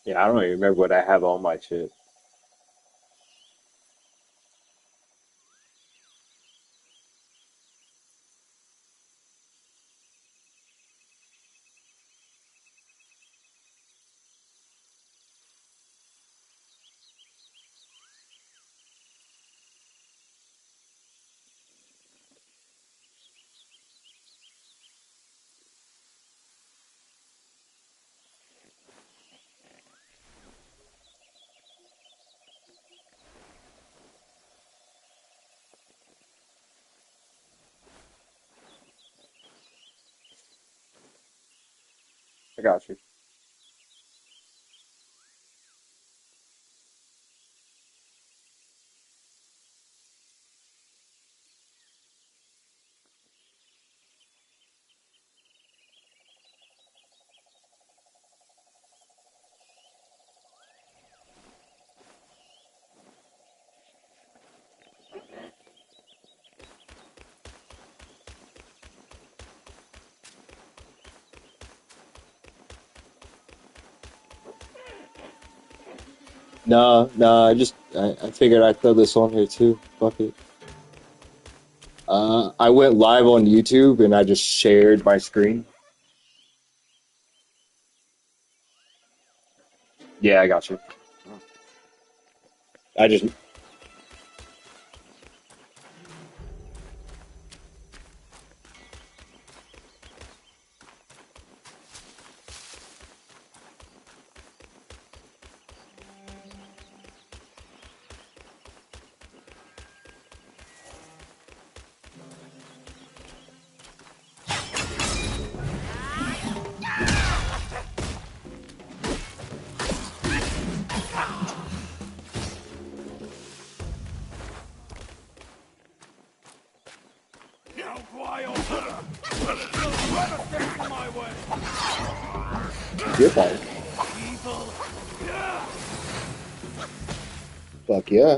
Yeah, I don't even remember what I have on my shit. I got you. No, no, I figured I'd throw this on here too. Fuck it. I went live on YouTube and I just shared my screen. Yeah, I got you. I just, you're fine. Fuck yeah.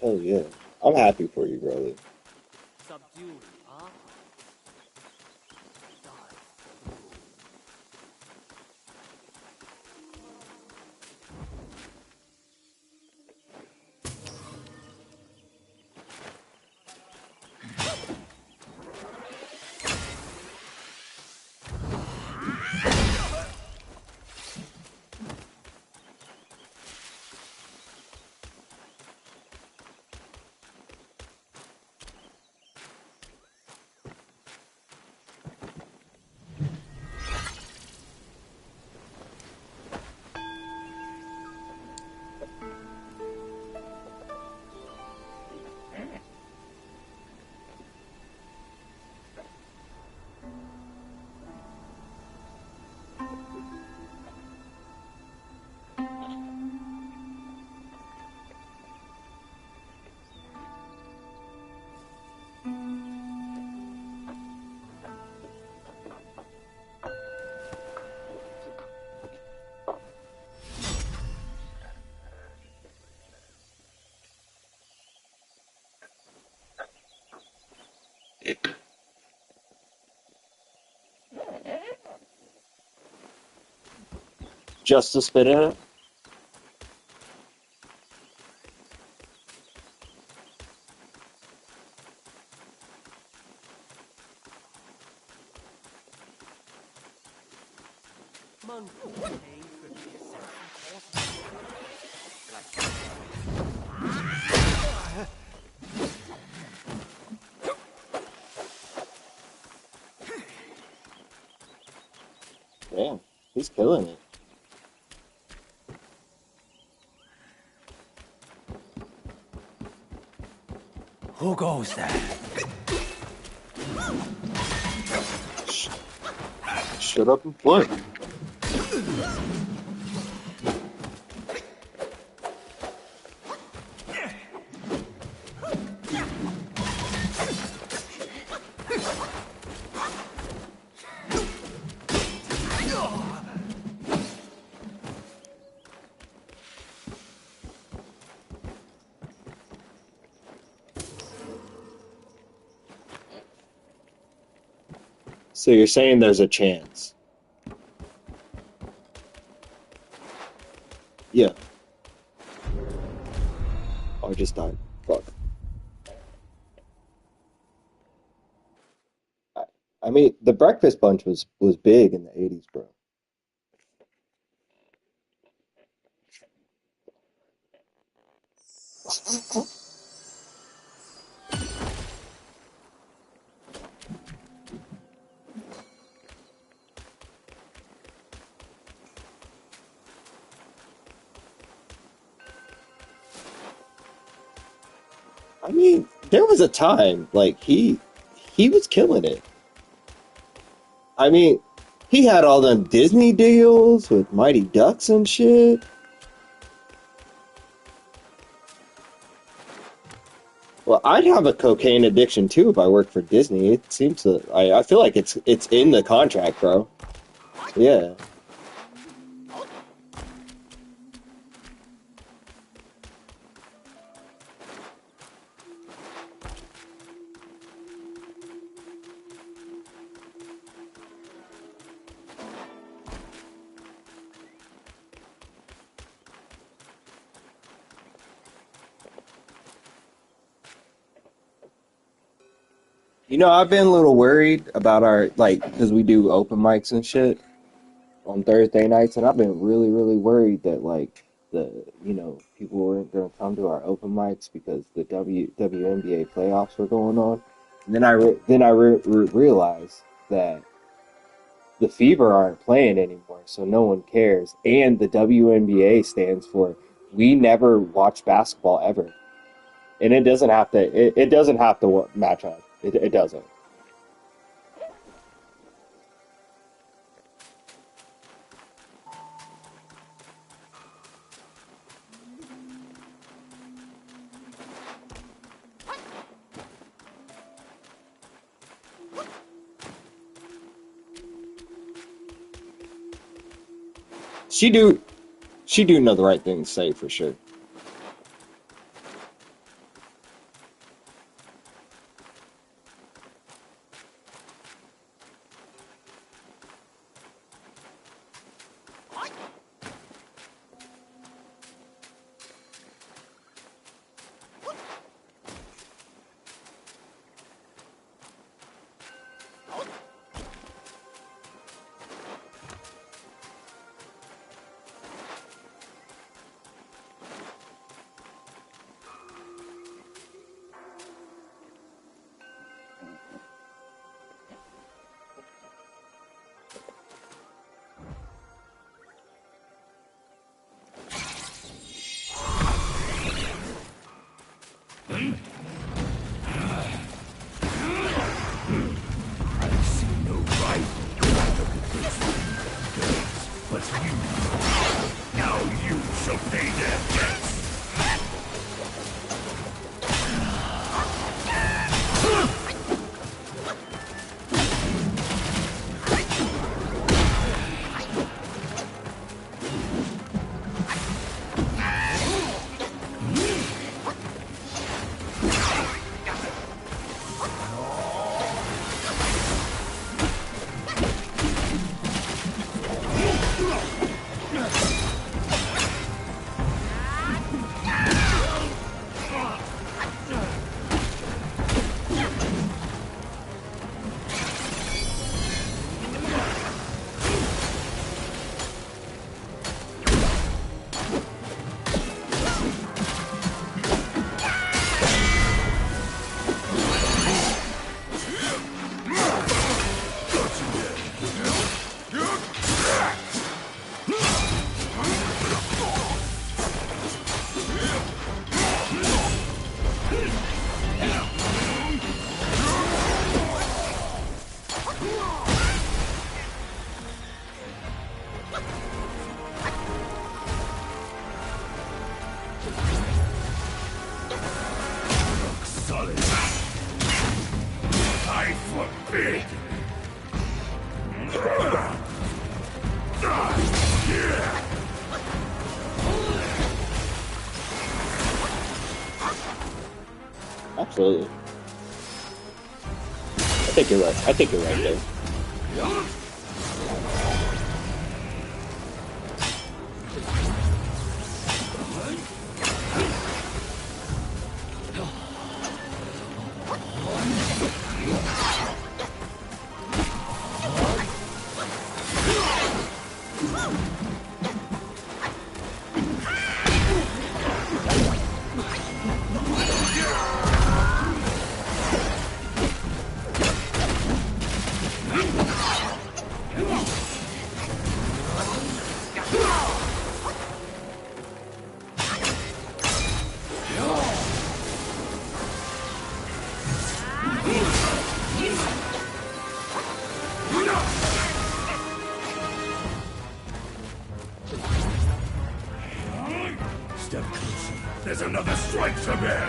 Hell yeah. I'm happy for you, brother. Subdued, huh? Just to spit in it? Monkey paying tribute to Sexy Damn, he's killing it. Who goes there? Sh Shut up and play. So you're saying there's a chance? Yeah. Oh, I just died. Fuck. I, I mean, the Breakfast Bunch was big in the '80s, bro. I mean, there was a time like he was killing it. I mean, he had all them Disney deals with Mighty Ducks and shit. Well, I'd have a cocaine addiction too if I worked for Disney. It seems to I feel like it's in the contract, bro. Yeah. You know, I've been a little worried about our like because we do open mics and shit on Thursday nights, and I've been really, really worried that like people weren't gonna come to our open mics because the WNBA playoffs were going on. And then I realized that the Fever aren't playing anymore, so no one cares. And the WNBA stands for We Never Watch Basketball Ever, and it doesn't have to. It doesn't have to match up. It doesn't. She do she do know the right thing to say for sure. Absolutely. I think you're right. I think you're right there. Step closer. There's another strike to bear.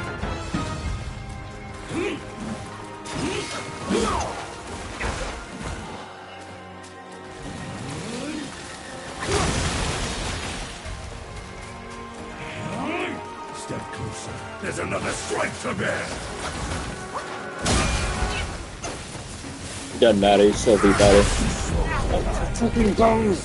Step closer. There's another strike to bear. Doesn't matter, you still be better. Fucking go!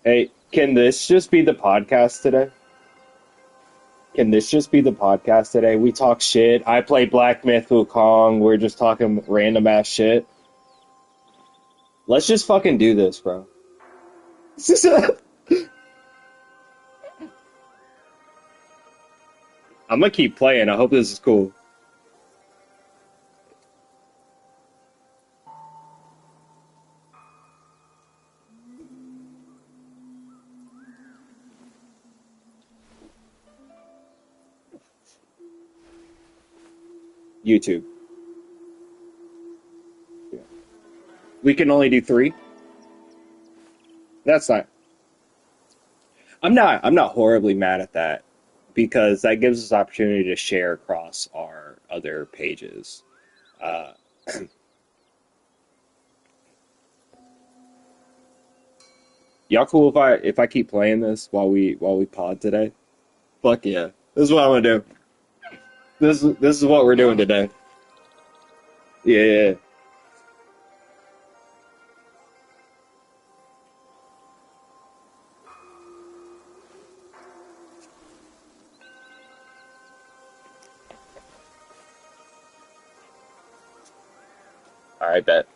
Hey, can this just be the podcast today? Can this just be the podcast today? We talk shit. I play Black Myth Wukong. We're just talking random ass shit. Let's just fucking do this, bro. I'm gonna keep playing. I hope this is cool. YouTube. We can only do 3. That's not. I'm not horribly mad at that because that gives us opportunity to share across our other pages. Uh, y'all cool if I keep playing this while we pod today? Fuck yeah. This is what I'm gonna do. This is what we're doing today. Yeah, yeah, yeah. All right, bet.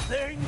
thing?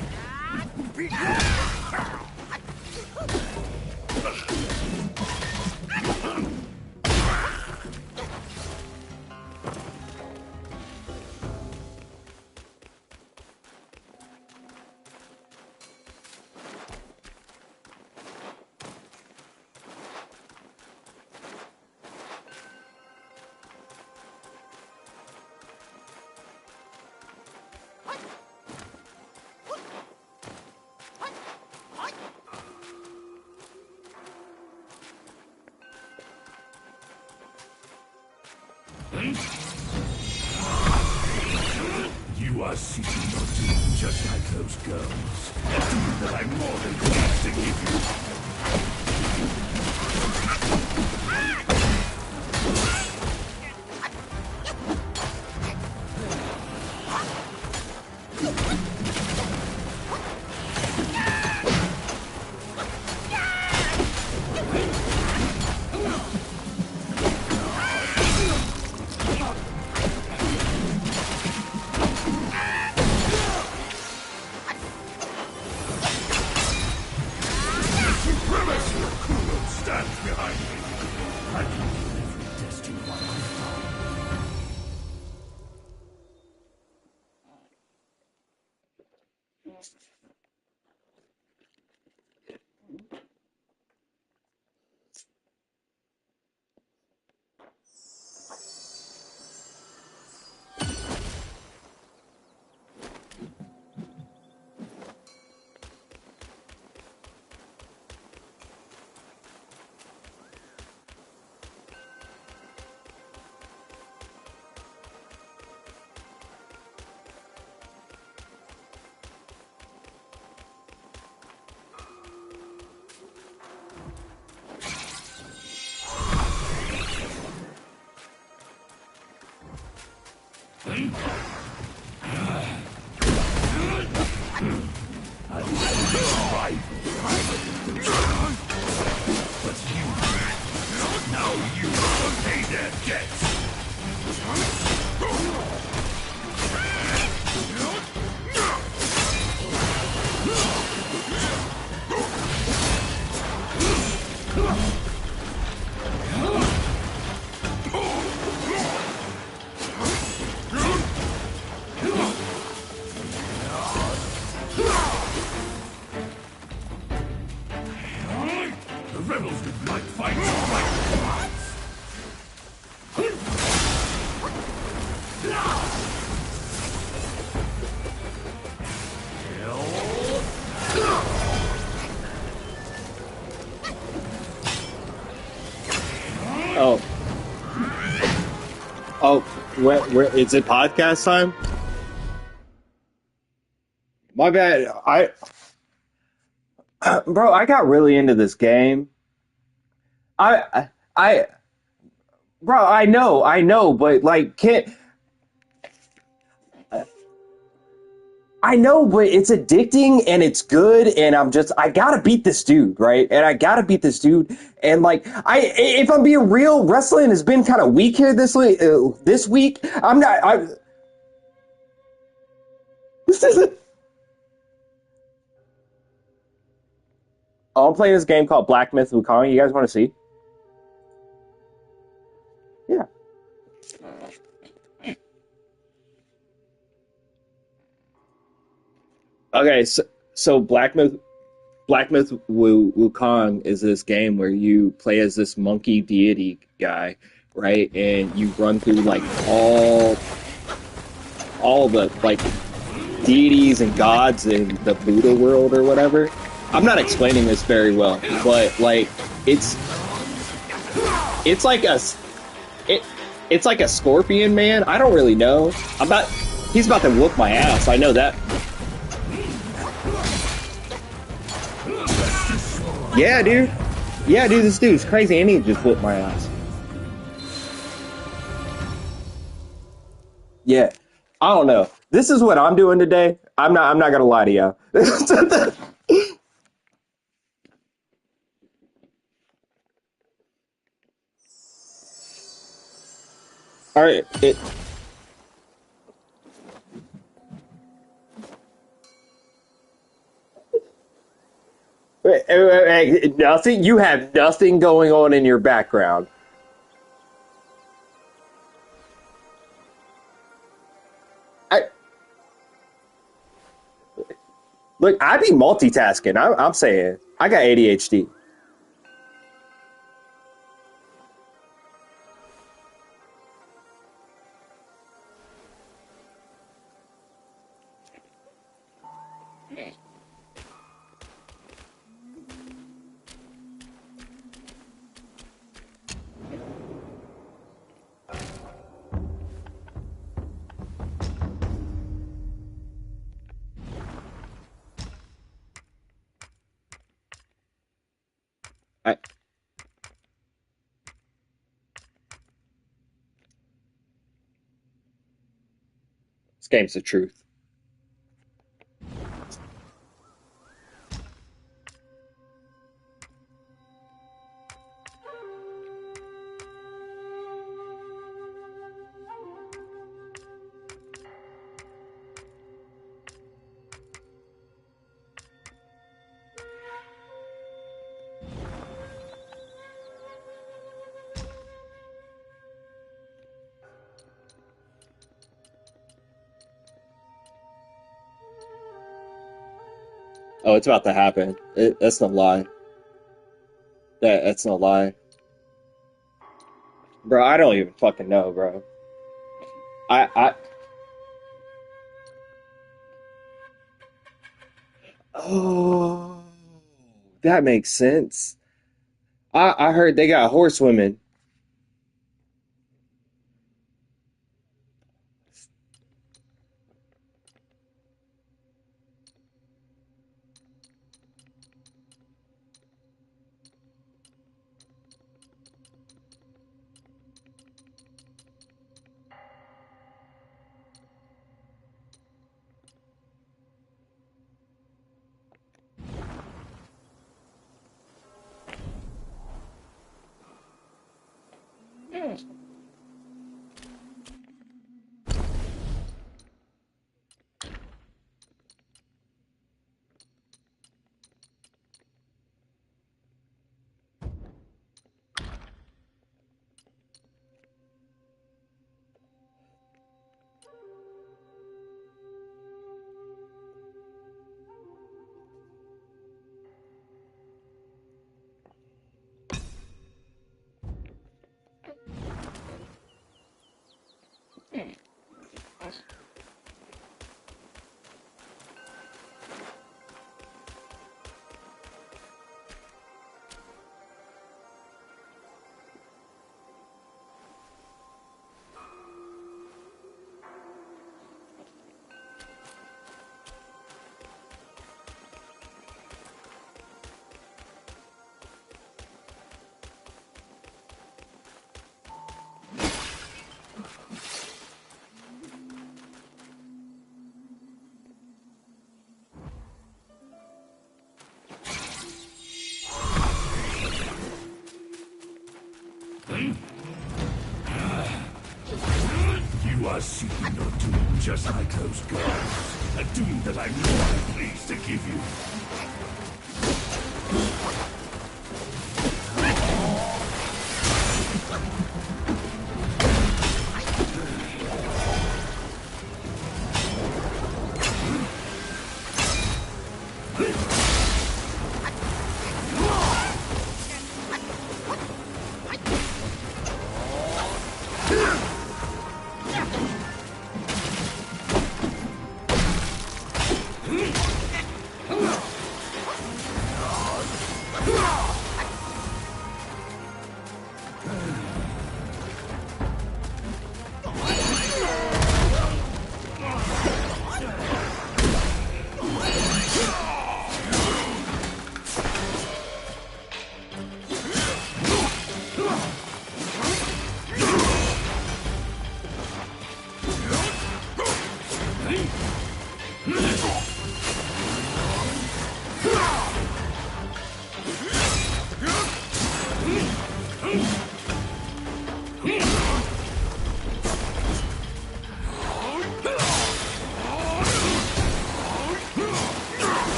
You are seeking your doom just like those girls. A doom that I'm more than pleased to give you. Stand behind me. I can kill every destined one I find. But you, now you will pay their debts. The rebels would like fight right. Oh, oh, where is it? Podcast time? My bad. Bro, I got really into this game. I, bro, I know, but like, can't. I know, but it's addicting and it's good, and I gotta beat this dude, right? And I gotta beat this dude, and like, if I'm being real, wrestling has been kind of weak here this week. I'm not, this isn't. Oh, I'm playing this game called Black Myth Wukong. You guys want to see? Yeah. Okay, so Wukong is this game where you play as this monkey deity guy, right? And you run through like all the like deities and gods in the Buddha world or whatever. I'm not explaining this very well, but like it's it's like a it it's like a scorpion man. I don't really know. He's about to whoop my ass. I know that. Yeah, dude. Yeah, dude, this dude's crazy and he just whooped my ass. Yeah. I don't know. This is what I'm doing today. I'm not gonna lie to you. All right. Nothing. You have nothing going on in your background. I look. I be multitasking. I'm saying I got ADHD. I, this game's the truth. Oh, it's about to happen. That's no lie. That's no lie, bro. I don't even fucking know, bro. I. Oh, that makes sense. I heard they got horsewomen. You are seeking your doom just like those girls. A doom that I'm more than pleased to give you.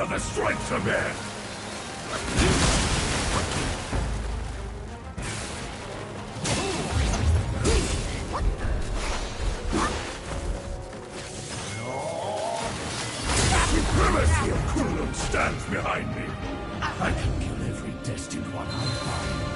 another strike to bear. Supremacy of Kulum stands behind me. I can kill every destined one I find.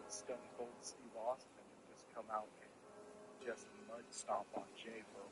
Stone Cold Steve Austin and just come out and just mud stomp on Jay for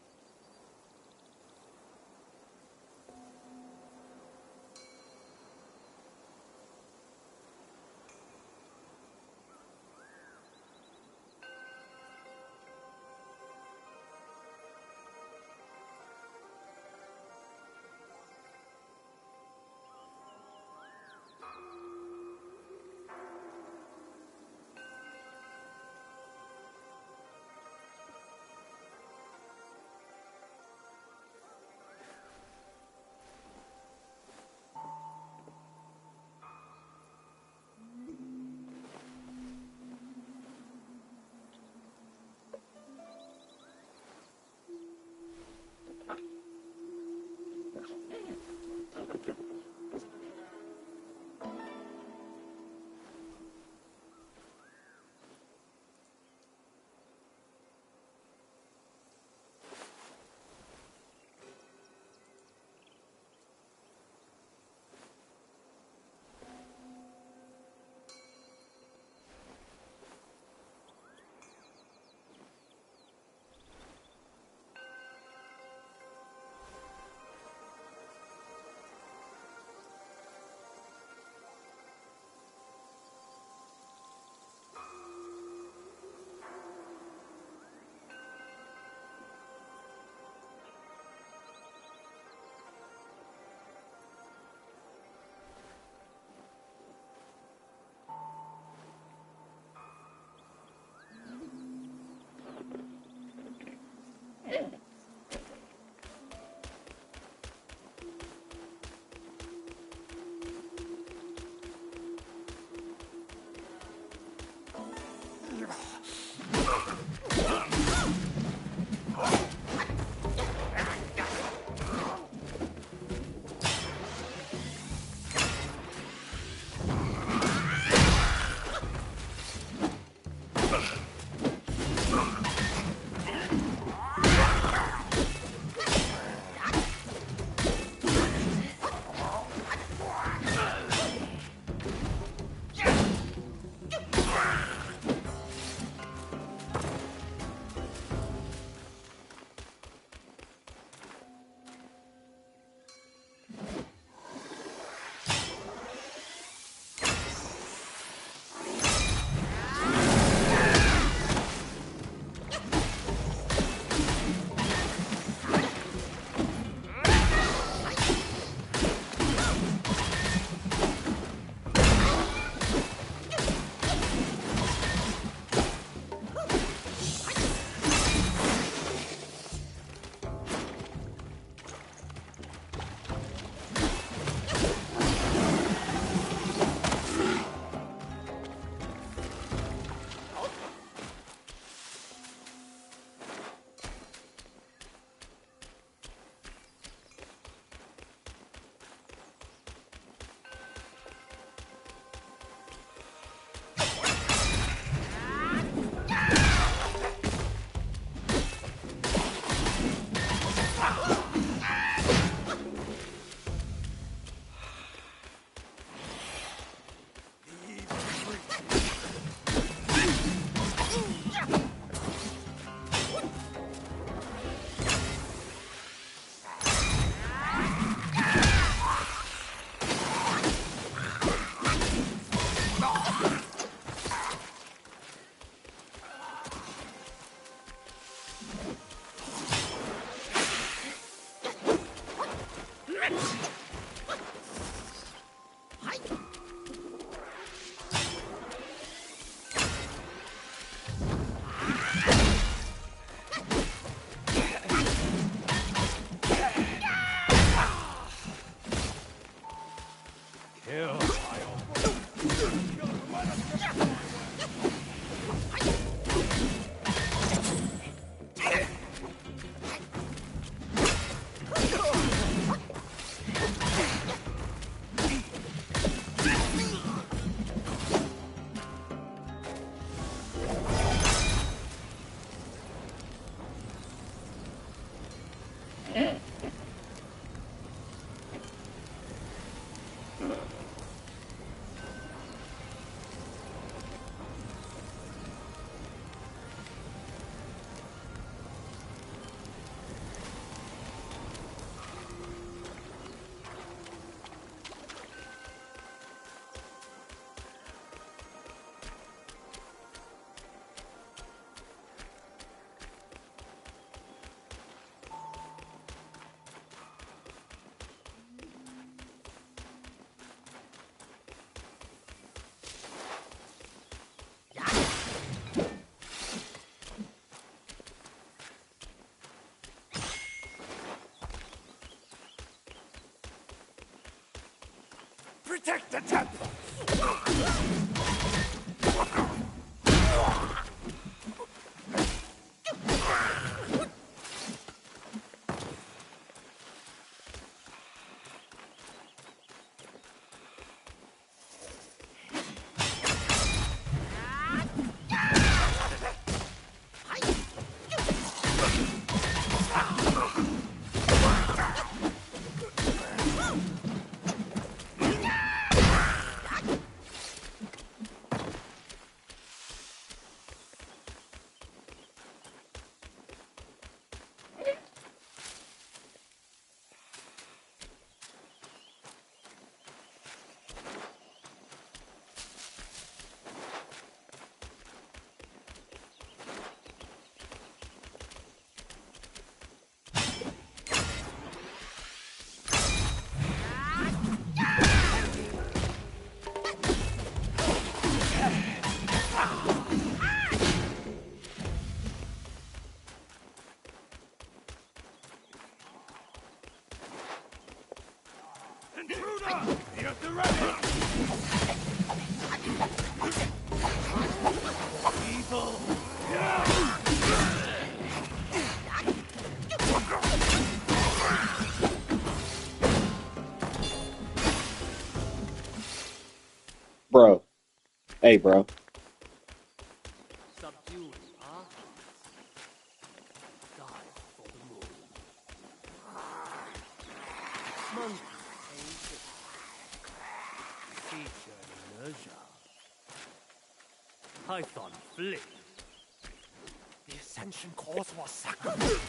Intruder! Be at the ready! Evil! Bro. Hey, bro. Subdued our hearts. Dive for the moon. Monkey ancient. Feature inertia. Python flick. The ascension cause was sacrifice.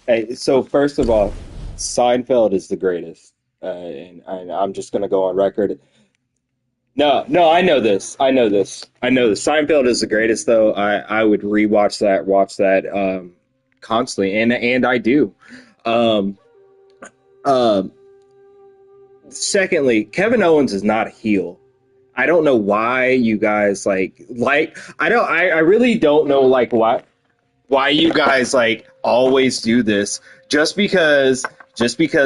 Hey, so first of all, Seinfeld is the greatest. And I'm just gonna go on record. No, no, I know this. I know this. I know this. Seinfeld is the greatest, though. I would rewatch that, watch that constantly, and I do. Um, um, Secondly, Kevin Owens is not a heel. I don't know why you guys I really don't know like why you guys like always do this just because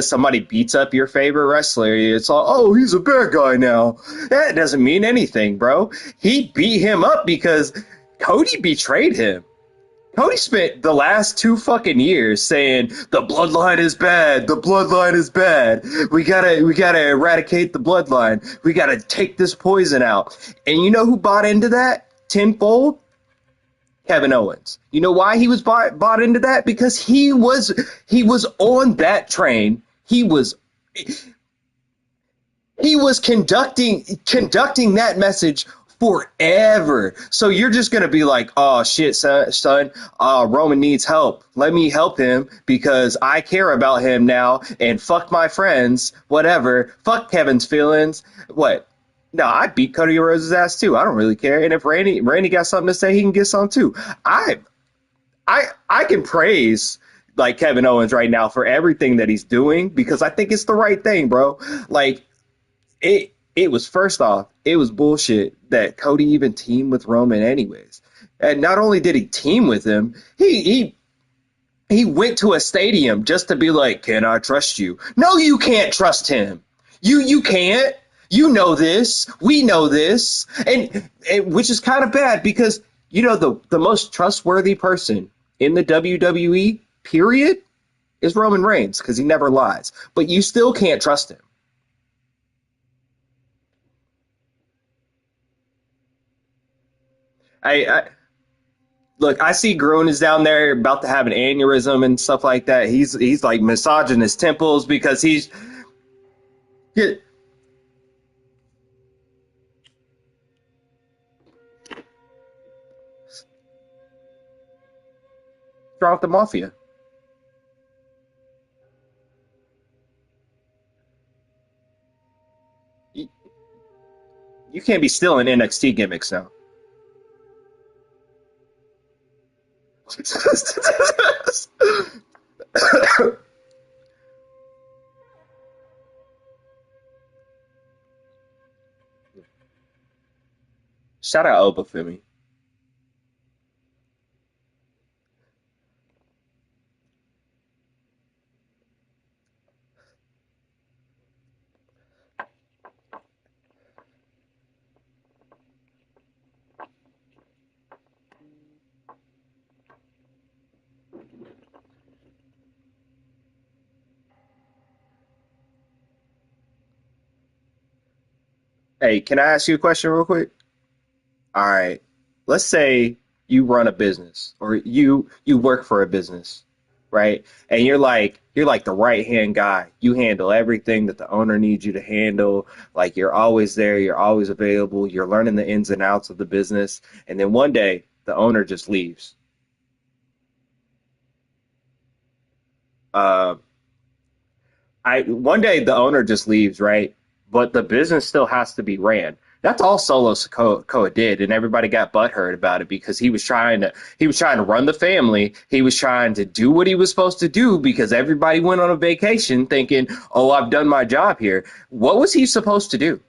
somebody beats up your favorite wrestler, it's all, oh, he's a bad guy now. That doesn't mean anything, bro. He beat him up because Cody betrayed him. Cody spent the last 2 fucking years saying the bloodline is bad. The bloodline is bad. We gotta eradicate the bloodline. We gotta take this poison out. And you know who bought into that tenfold? Kevin Owens. You know why he was bought into that? Because he was on that train. He was conducting that message forever. So you're just gonna be like, oh shit, son, Roman needs help. Let me help him because I care about him now. And fuck my friends, whatever. Fuck Kevin's feelings. What? No, I beat Cody Rhodes' ass too. I don't really care. And if Randy got something to say, he can get some too. I I can praise like Kevin Owens right now for everything that he's doing because I think it's the right thing, bro. Like it was first off, it was bullshit that Cody even teamed with Roman anyways. And not only did he team with him, he went to a stadium just to be like, "Can I trust you?" No, you can't trust him. You can't. You know this. We know this. And which is kind of bad because the most trustworthy person in the WWE period is Roman Reigns because he never lies. But you still can't trust him. I look, I see Gruen is down there about to have an aneurysm and stuff like that. He's like massaging his temples because he's yeah, throughout the mafia. You, you can't be stealing NXT gimmicks now. Shout out Obafemi. Hey, can I ask you a question real quick? All right. Let's say you run a business or you work for a business, right? And you're like the right-hand guy. You handle everything that the owner needs you to handle. Like you're always there, you're always available, you're learning the ins and outs of the business. And then one day the owner just leaves. Uh, I one day the owner just leaves, right? But the business still has to be ran. That's all Solo Sikoa did, and everybody got butthurt about it because he was trying to run the family. He was trying to do what he was supposed to do because everybody went on a vacation thinking, "Oh, I've done my job here." What was he supposed to do?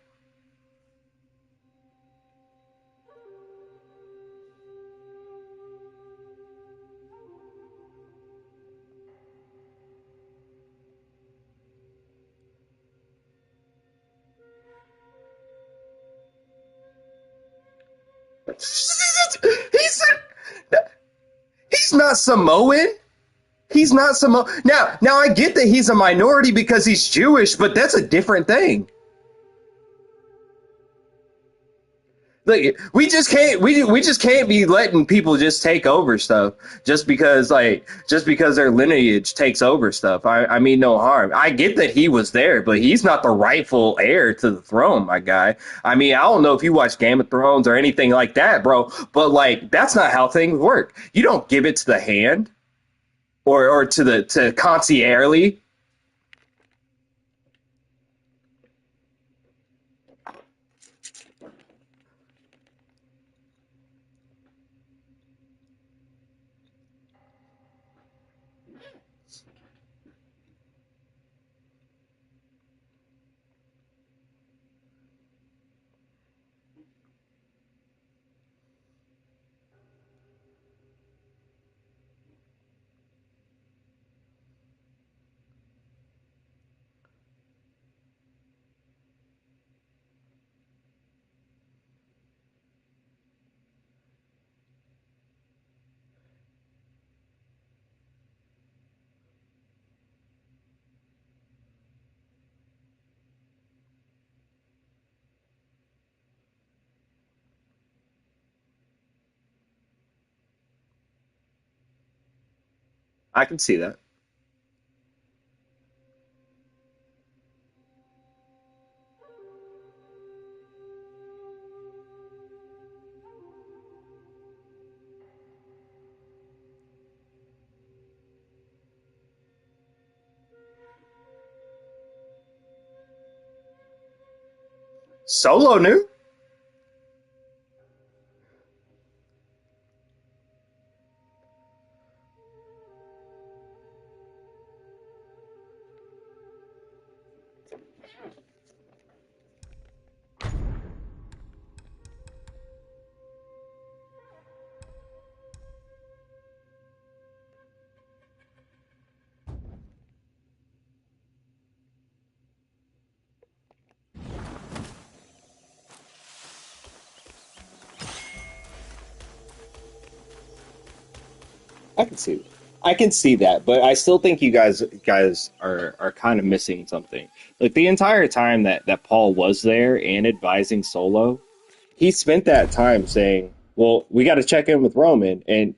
he's he's not Samoan. He's not Samoan. Now I get that he's a minority because he's Jewish, but that's a different thing. Like we just can't be letting people just take over stuff just because their lineage takes over stuff. I mean no harm. I get that he was there, but he's not the rightful heir to the throne, my guy. I mean, I don't know if you watch Game of Thrones or anything like that, bro, but like that's not how things work. You don't give it to the hand or to concierge. I can see that. Solo knew. I can see. I can see that, but I still think you guys are kind of missing something. Like the entire time that Paul was there and advising Solo, he spent that time saying, "Well, we got to check in with Roman," and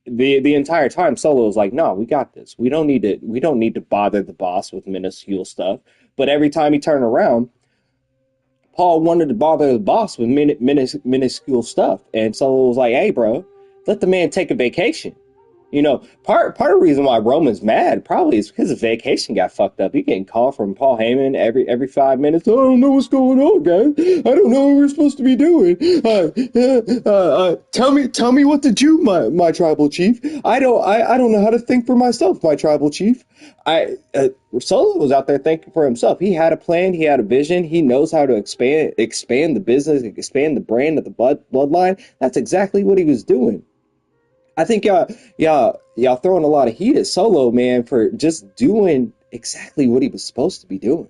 the entire time Solo was like, "No, we got this. We don't need to bother the boss with minuscule stuff." But every time he turned around, Paul wanted to bother the boss with minuscule stuff, and Solo was like, "Hey, bro, let the man take a vacation." You know, part of the reason why Roman's mad probably is because his vacation got fucked up. He getting called from Paul Heyman every 5 minutes. "Oh, I don't know what's going on, guys. I don't know what we're supposed to be doing. Tell me what to do, my tribal chief. I don't know how to think for myself, my tribal chief." I Solo was out there thinking for himself. He had a plan. He had a vision. He knows how to expand the business, expand the brand of the bloodline. That's exactly what he was doing. I think y'all throwing a lot of heat at Solo, man, for just doing exactly what he was supposed to be doing.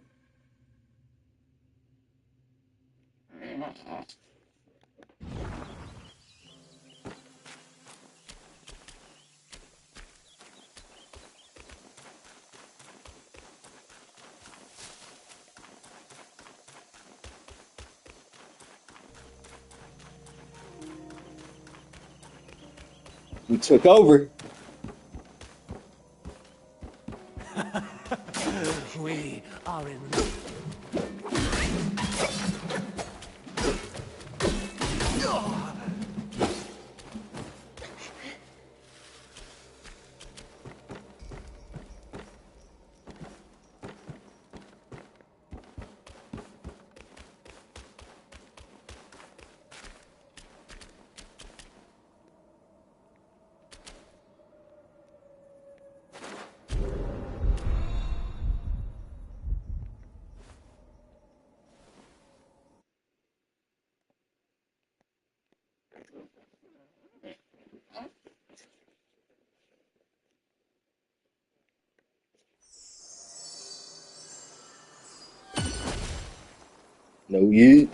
He took over. We are in. No yeet.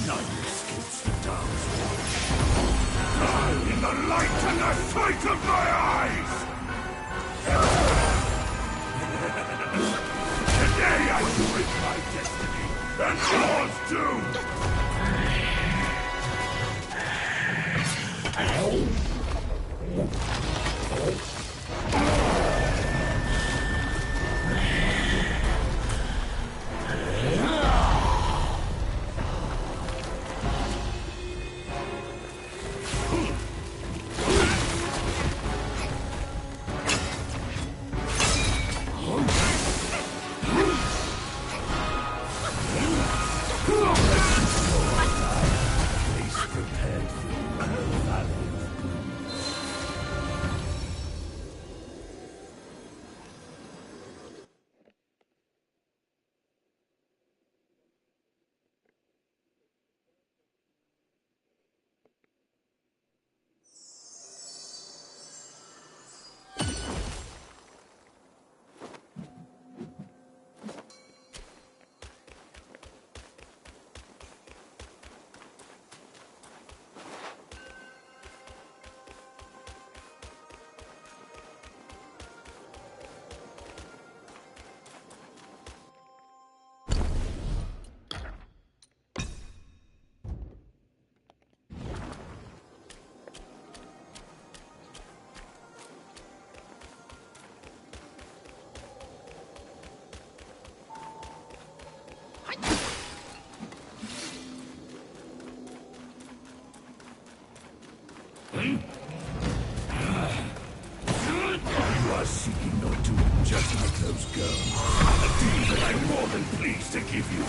None escapes the dark's watch. Die in the light and the sight of my eyes! Today I do it my destiny, and yours too! You are seeking your doom just like those girls. A doom that I'm more than pleased to give you.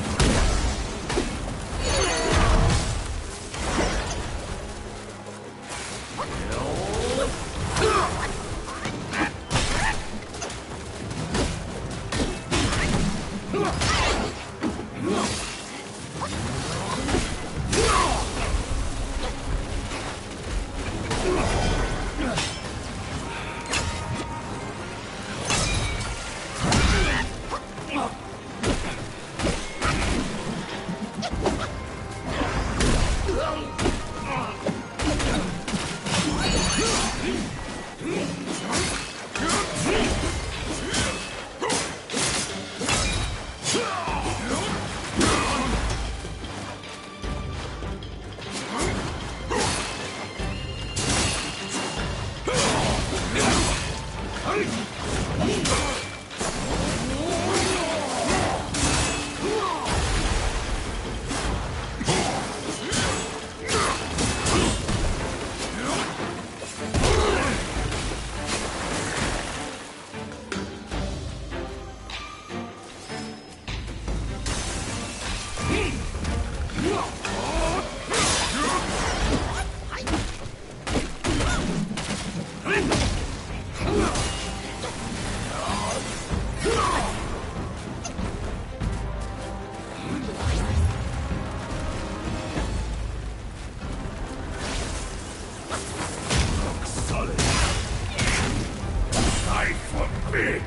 I forbid!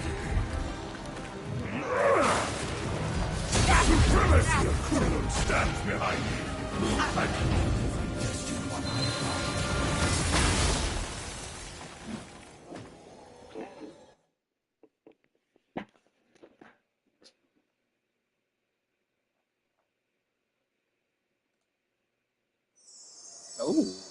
Supremacy of Kunlun stands behind me! I can only invest in what I find. Oh.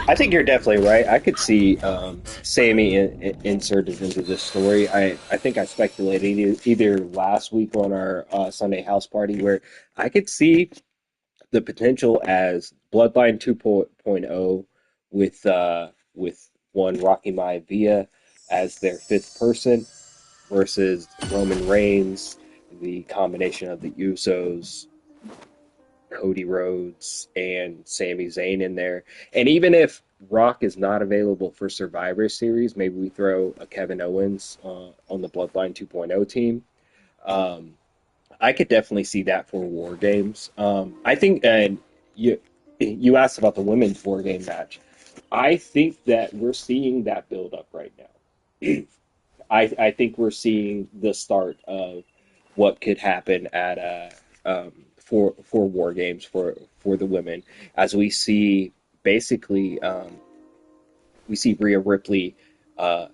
I think you're definitely right. I could see Sammy inserted into this story. I think I speculated either last week on our Sunday house party where I could see the potential as Bloodline 2.0 with one Rocky Maivia as their fifth person versus Roman Reigns, the combination of the Usos, Cody Rhodes, and Sami Zayn in there. And even if Rock is not available for Survivor Series, maybe we throw a Kevin Owens on the Bloodline 2.0 team. Um, I could definitely see that for War Games. I think, and you asked about the women's War Game match. I think that we're seeing that build up right now. I think we're seeing the start of what could happen at for War Games for the women as we see basically we see Rhea Ripley uh,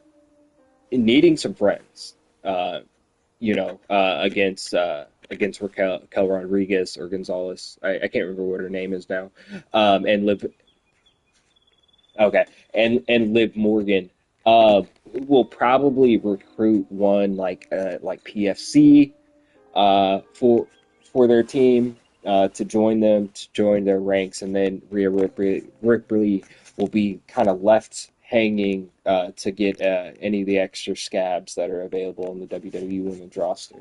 needing some friends. Uh, against Raquel Rodriguez or Gonzalez. I can't remember what her name is now. And Liv, okay, and Liv Morgan. Will probably recruit one like PFC for their team to join them to join their ranks, and then Ripley will be kind of left hanging to get any of the extra scabs that are available in the WWE Women's roster.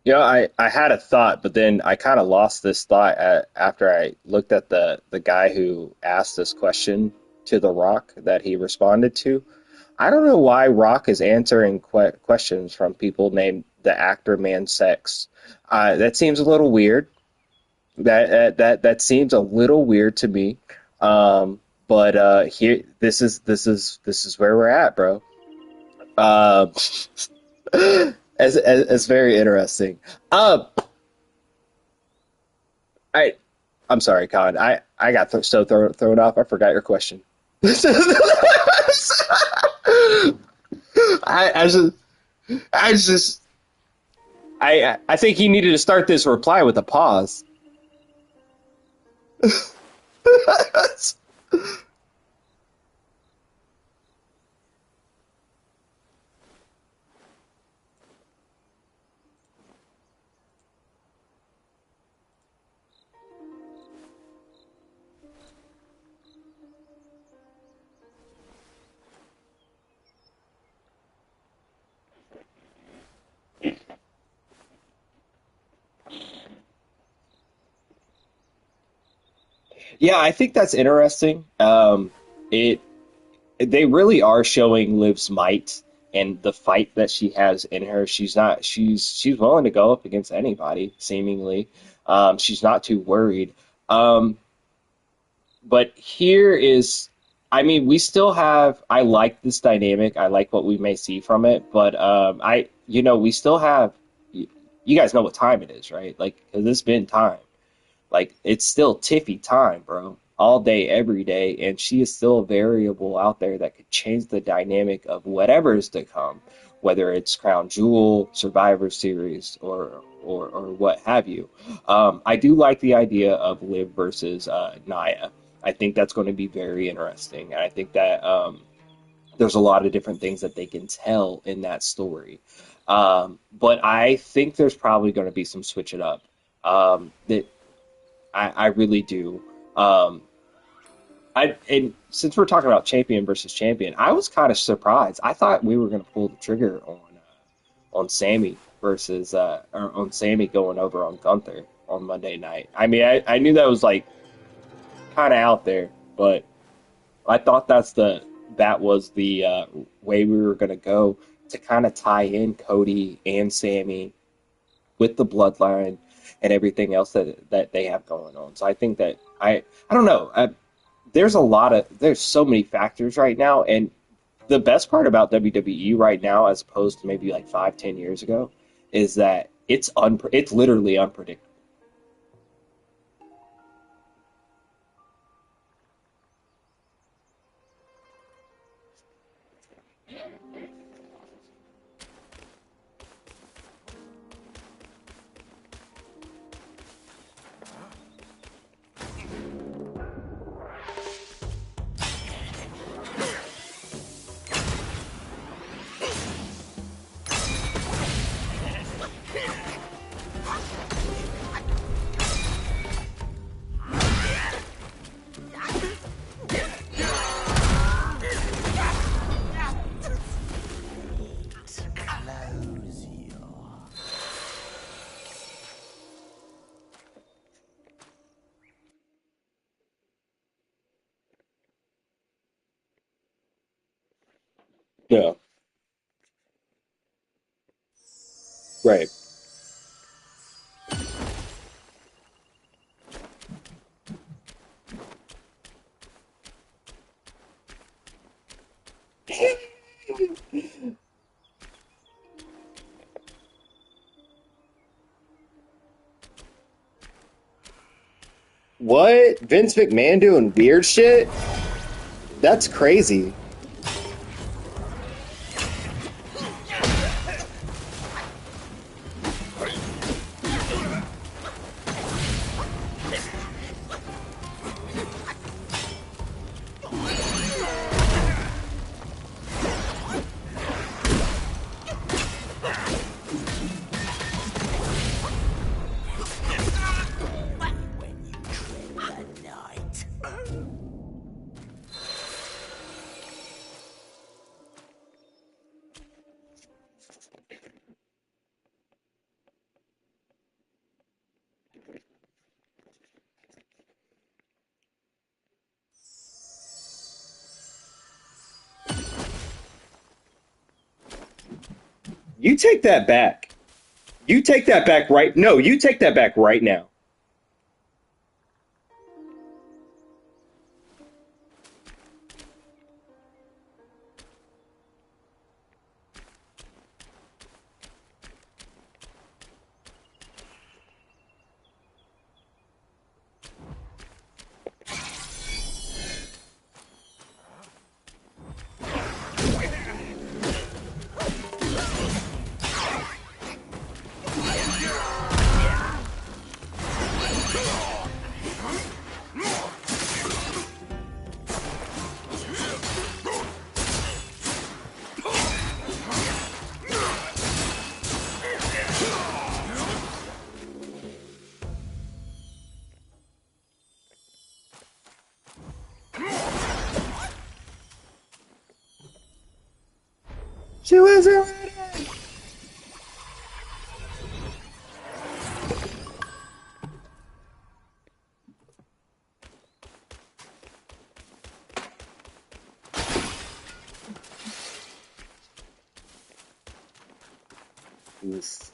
I had a thought, but then I kind of lost this thought after I looked at the guy who asked this question to The Rock that he responded to. I don't know why Rock is answering questions from people named the actor Man Sex. That seems a little weird. That seems a little weird to me. But here, this is where we're at, bro. Uh, as very interesting. Uh, I I'm sorry, Colin. I got thrown off. I forgot your question. I just I just I think he needed to start this reply with a pause. Yeah, I think that's interesting. It they really are showing Liv's might and the fight that she has in her. She's willing to go up against anybody, seemingly. She's not too worried. Um, but here is, I mean, we still have. I like this dynamic. I like what we may see from it, but we still have. You guys know what time it is, right? Like, 'cause it's been time. Like it's still Tiffy time, bro. All day, every day, and she is still a variable out there that could change the dynamic of whatever is to come, whether it's Crown Jewel, Survivor Series, or what have you. I do like the idea of Liv versus Nia. I think that's going to be very interesting, and I think that there's a lot of different things that they can tell in that story. But I think there's probably going to be some switch it up. That I really do. Um, and since we're talking about champion versus champion, I was kind of surprised. I thought we were going to pull the trigger on Sammy versus or on Sammy going over on Gunther on Monday night. I mean, I knew that was like kind of out there, but I thought that was the way we were going to go to kind of tie in Cody and Sammy with the bloodline and everything else that they have going on. So I think that I don't know. There's so many factors right now, and the best part about WWE right now, as opposed to maybe like 5, 10 years ago, is that it's literally unpredictable. Yeah, right. What? Vince McMahon doing weird shit? That's crazy. You take that back. You take that back right. No, you take that back right now. She wasn't ready. It was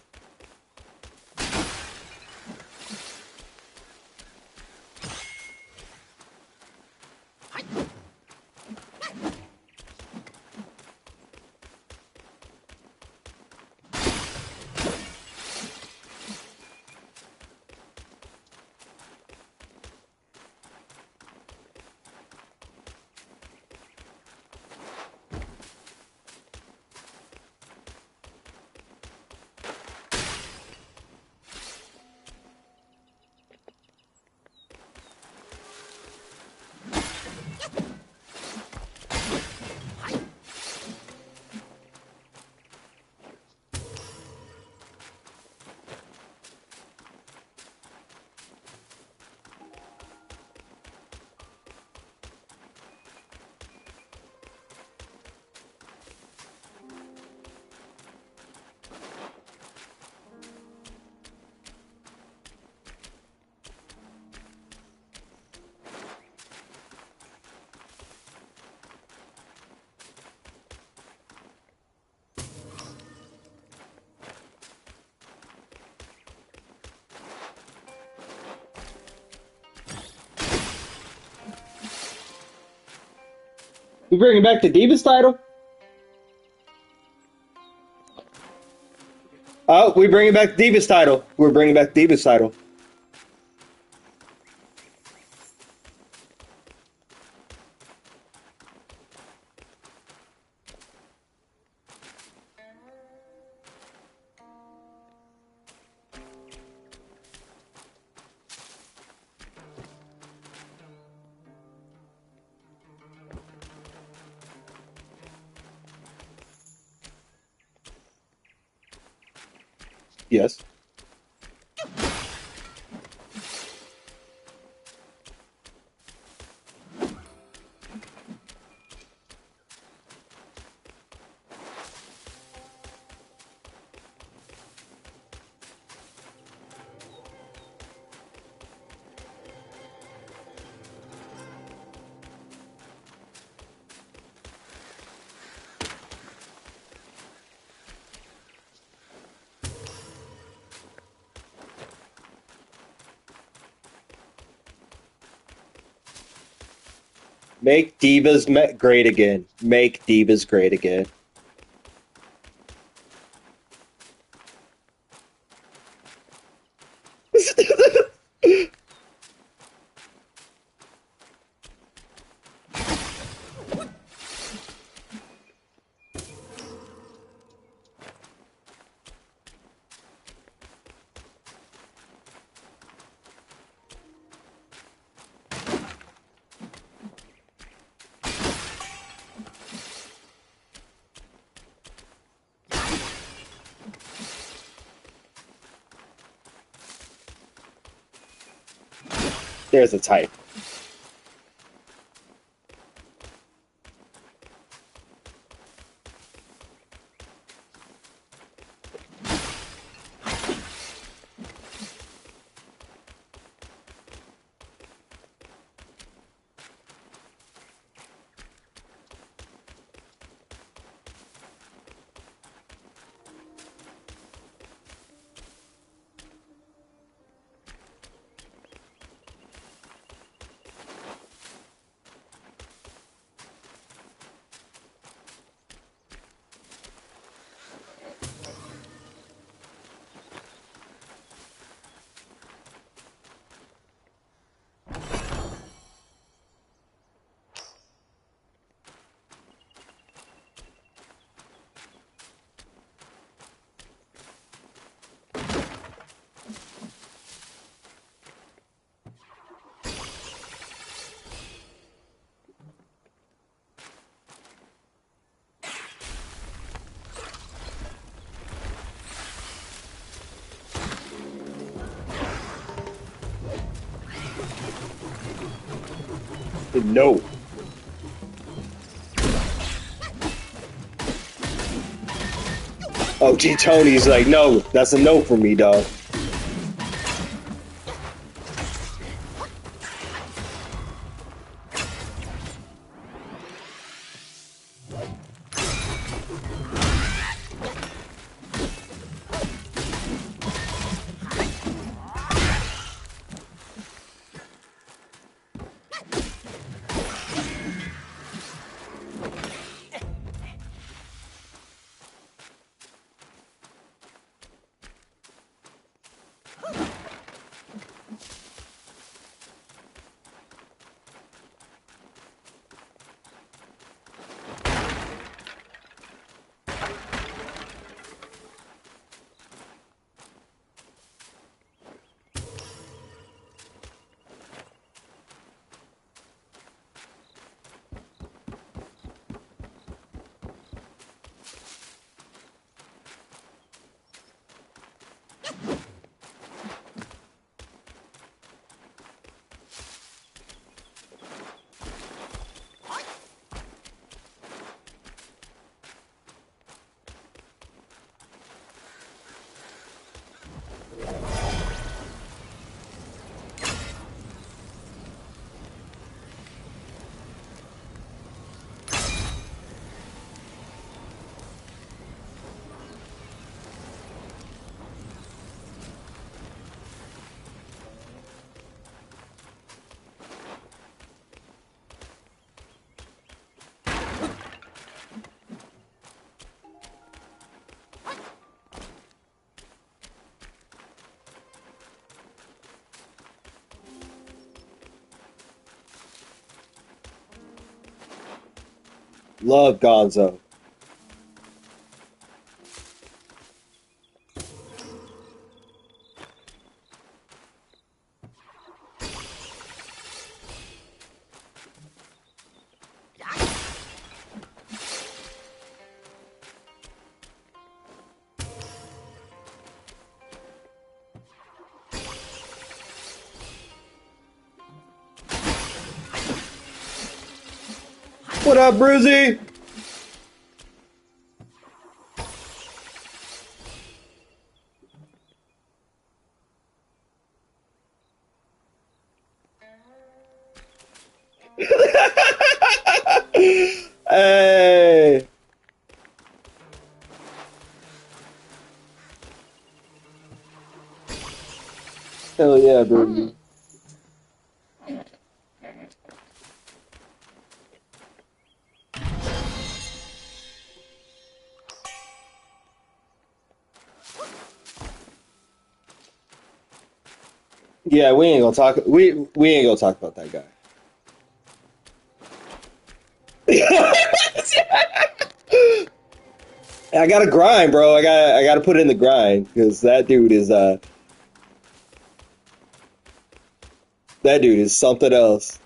we bringing back the Divas title? Oh, we bringing back the Divas title. We're bringing back the Divas title. Yes. Make great again. Make Divas great again. There's a type. No. Oh, G Tony's like, no, that's a no for me, dog. Love Gonzo. What up, Brizzy? Hey. Hell yeah, Brizzy. Yeah, we ain't gonna talk. We ain't gonna talk about that guy. I gotta grind, bro. I gotta put in the grind because that dude is something else.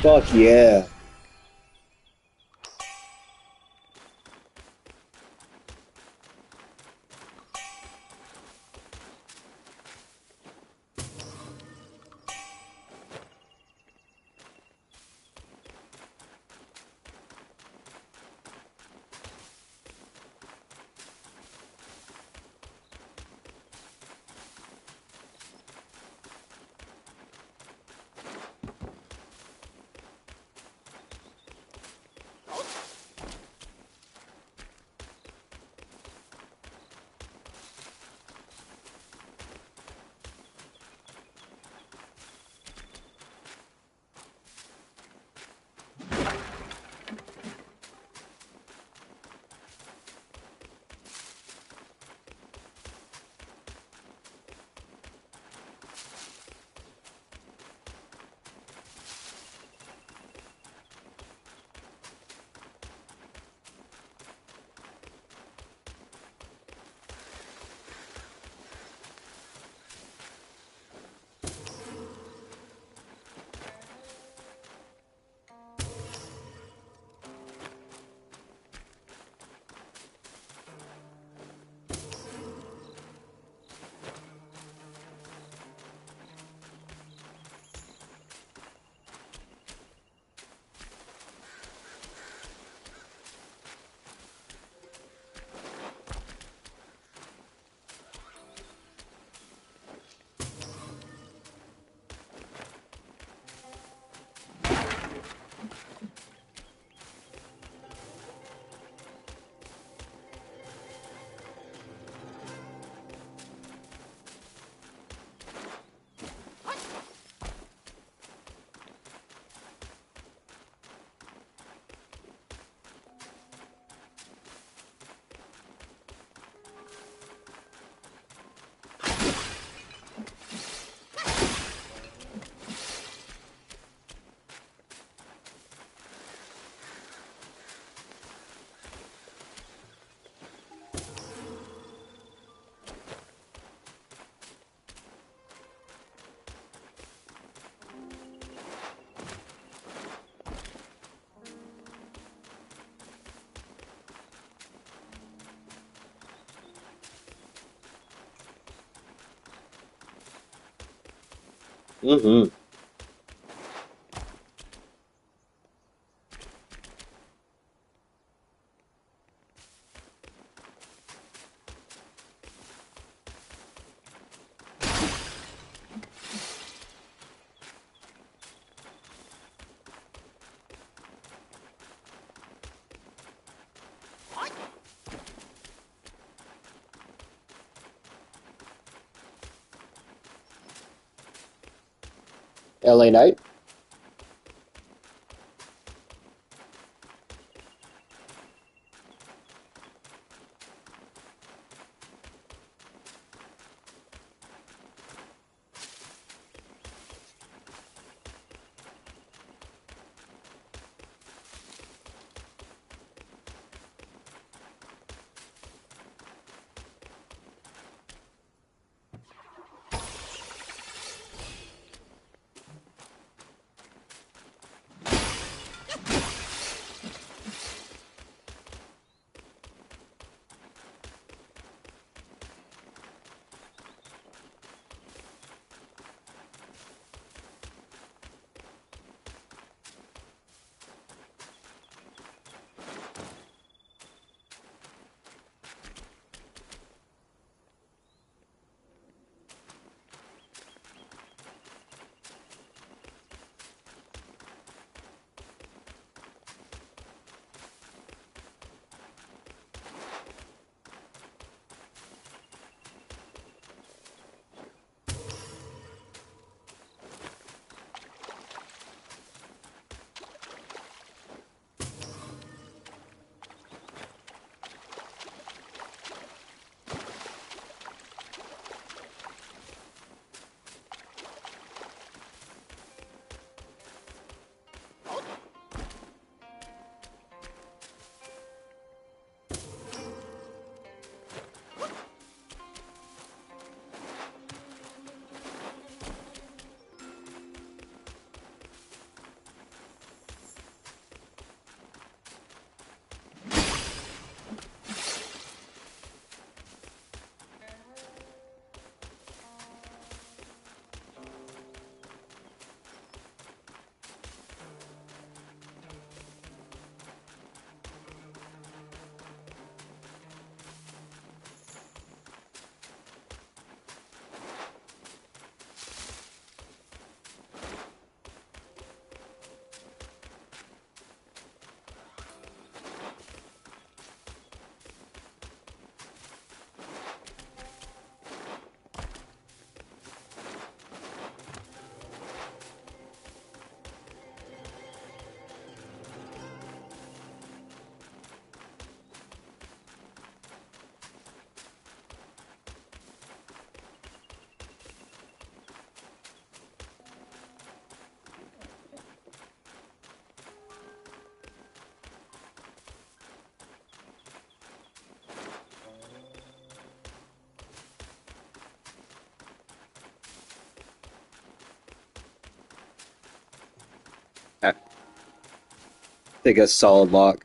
Fuck yeah. Mm-hmm. LA Knight. I think a solid lock.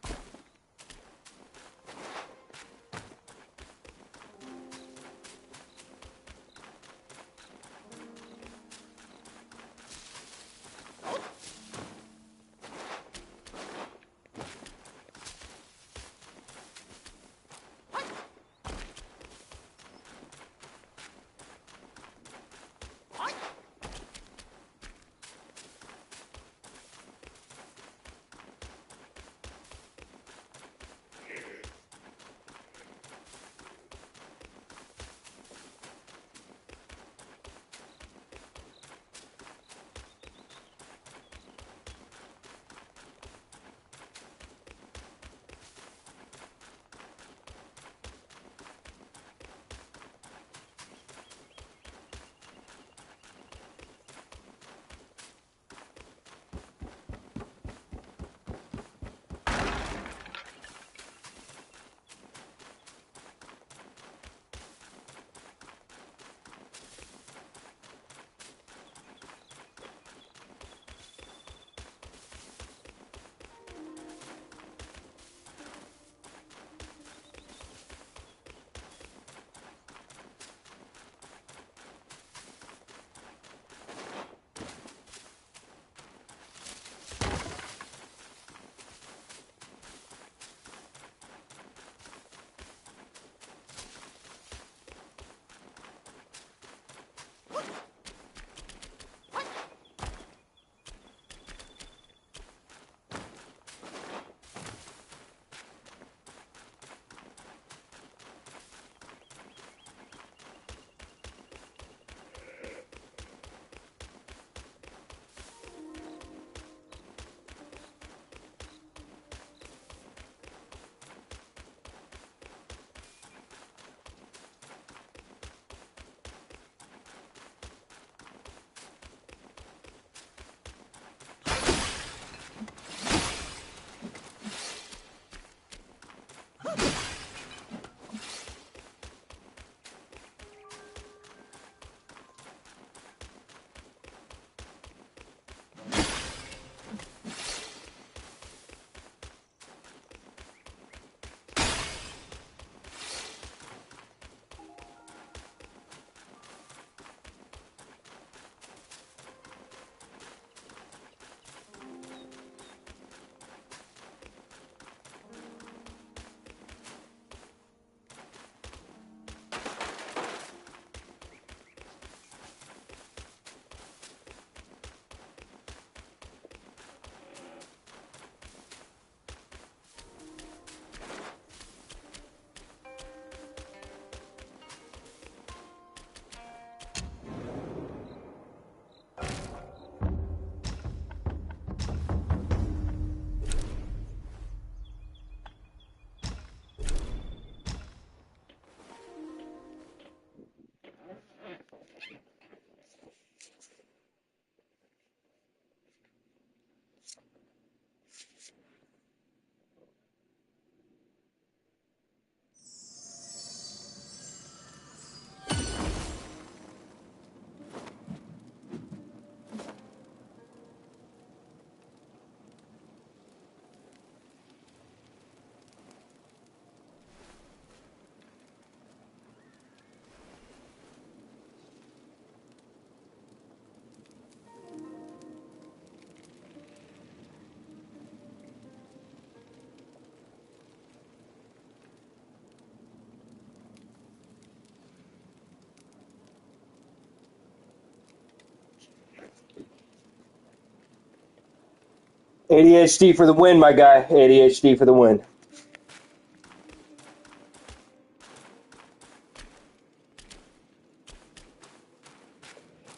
ADHD for the win, my guy. ADHD for the win.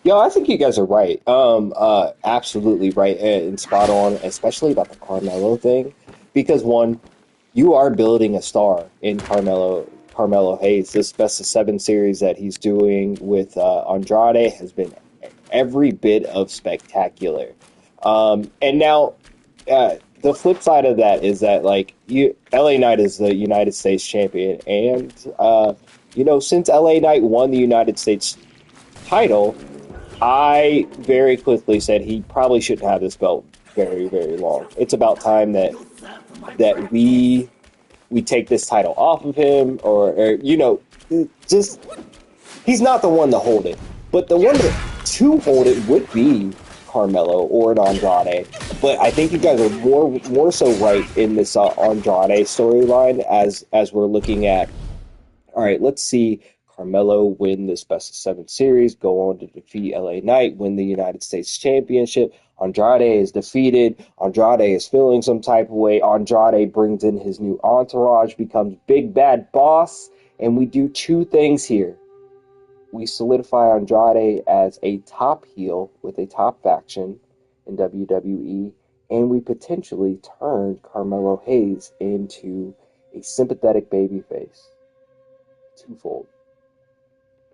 Yo, I think you guys are right. Absolutely right and spot on, especially about the Carmelo thing, because one, you are building a star in Carmelo Hayes. This best of seven series that he's doing with Andrade has been every bit of spectacular. And now, the flip side of that is that like LA Knight is the United States champion, and since LA Knight won the United States title, I very quickly said he probably shouldn't have this belt very, very long. It's about time that we take this title off of him, or just he's not the one to hold it, but the one to hold it would be Carmelo or an Andrade. But I think you guys are more so right in this Andrade storyline as we're looking at. All right, let's see Carmelo win this best of seven series, go on to defeat LA Knight, win the United States Championship. Andrade is defeated. Andrade is feeling some type of way. Andrade brings in his new entourage, becomes Big Bad Boss, and we do two things here. We solidify Andrade as a top heel with a top faction in WWE, and we potentially turn Carmelo Hayes into a sympathetic babyface. Twofold.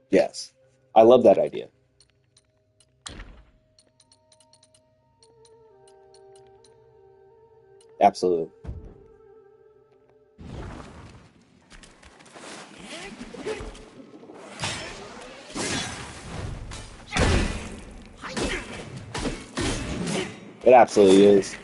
Yes. I love that idea. Absolutely. It absolutely is.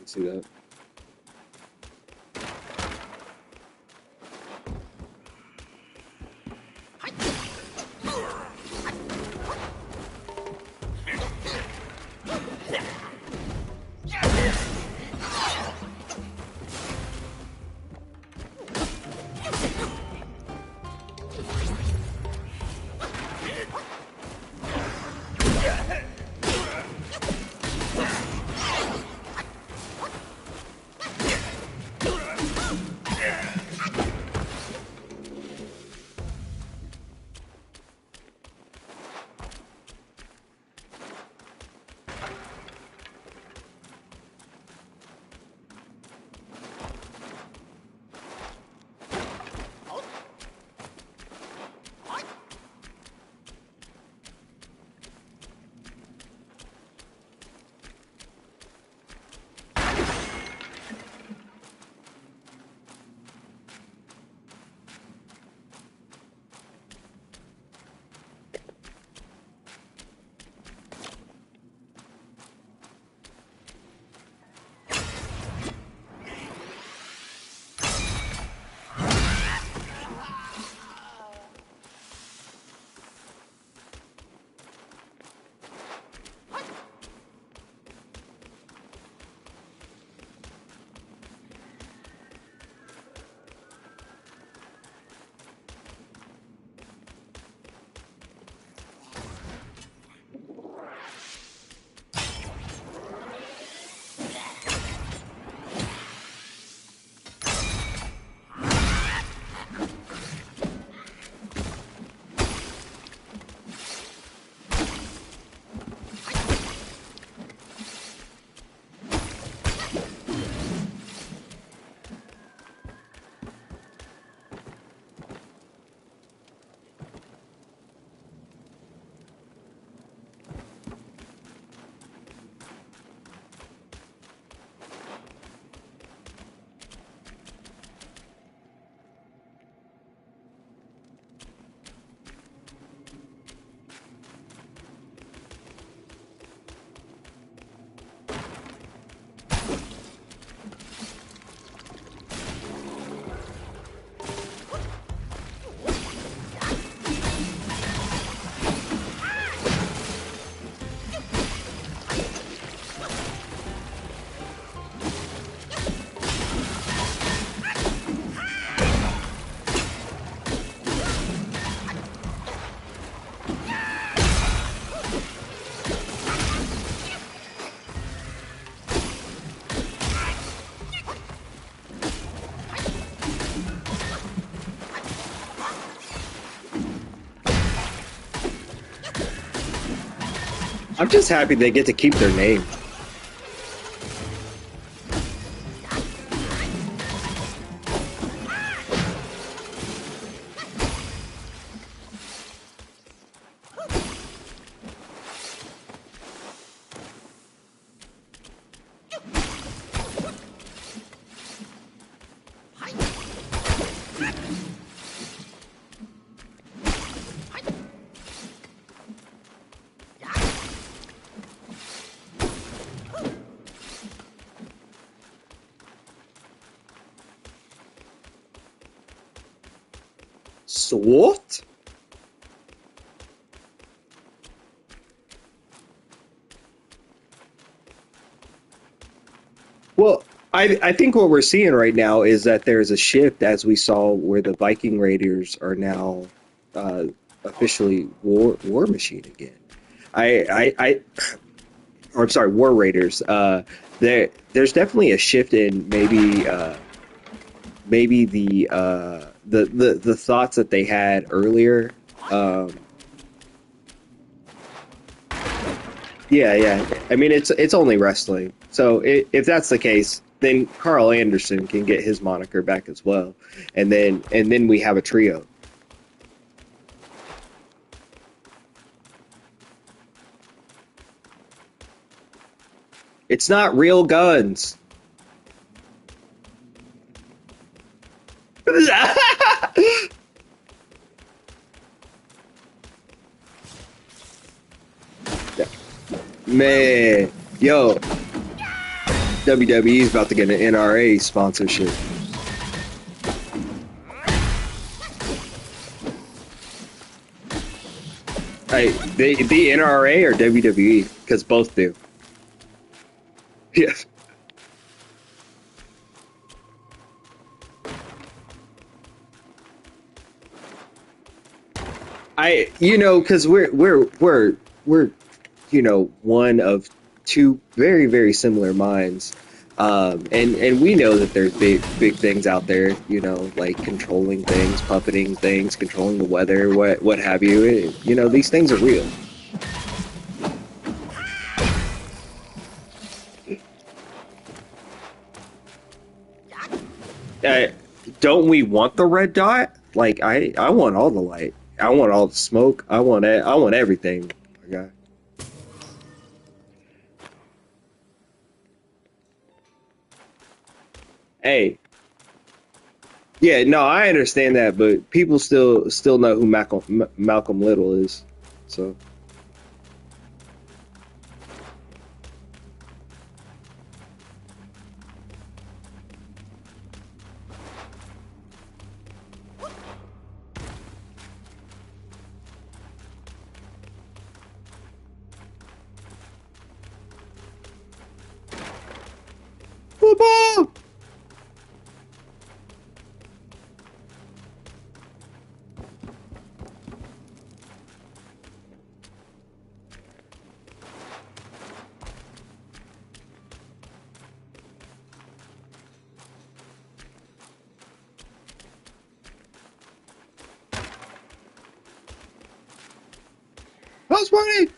You see that? I'm just happy they get to keep their name. So what? Well, I think what we're seeing right now is that there's a shift, as we saw, where the Viking Raiders are now uh, officially war machine again. I or I'm sorry, War Raiders. There's definitely a shift in maybe the thoughts that they had earlier. Um, yeah, yeah. I mean, it's only wrestling. So if that's the case, then Carl Anderson can get his moniker back as well, and then we have a trio. It's not real guns. Man, yo, WWE is about to get an NRA sponsorship. Hey, the NRA or WWE? Because both do. Yes. Because we're one of two very very similar minds, and we know that there's big things out there, like controlling things, puppeting things, controlling the weather, what have you. These things are real. Uh, don't we want the red dot? Like I want all the light. I want all the smoke. I want everything. My guy. Hey, yeah, no, I understand that, but people still know who Malcolm Little is. So, football. House party.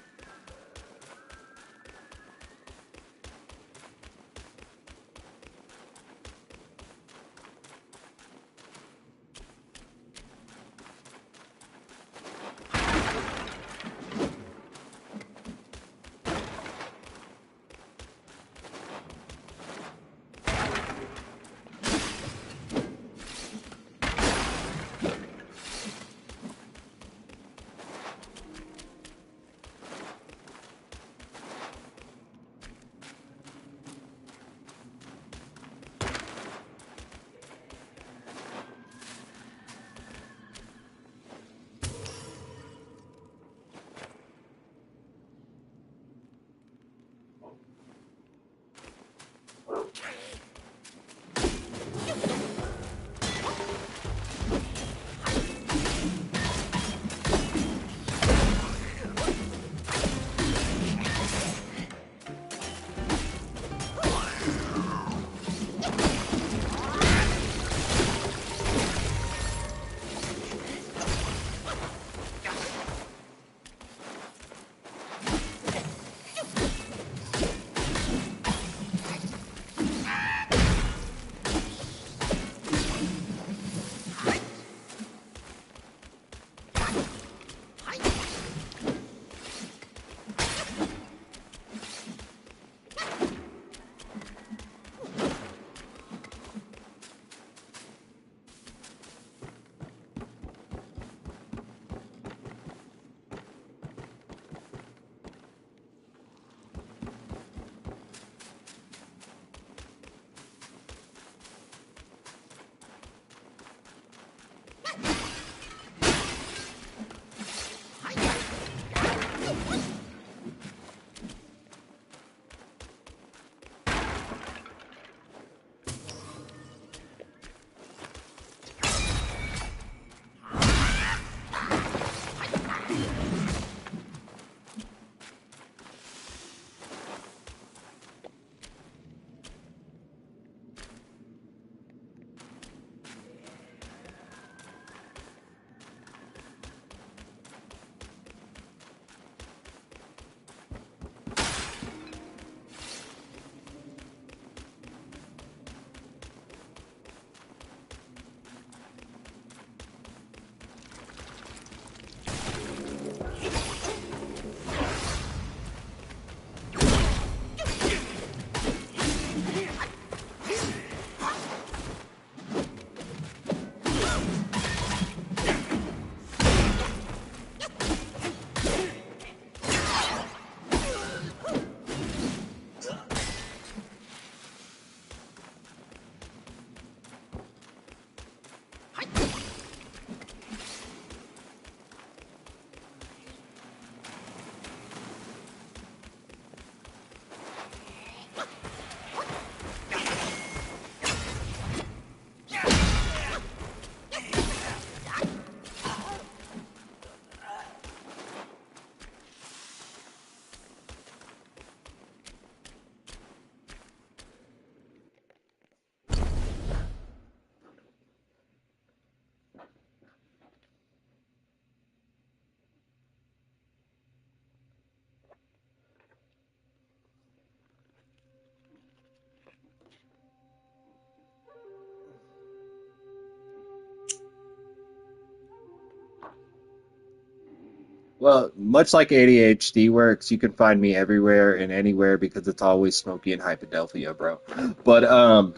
Well, much like ADHD works, you can find me everywhere and anywhere because it's always smoky in Hypodelphia, bro. But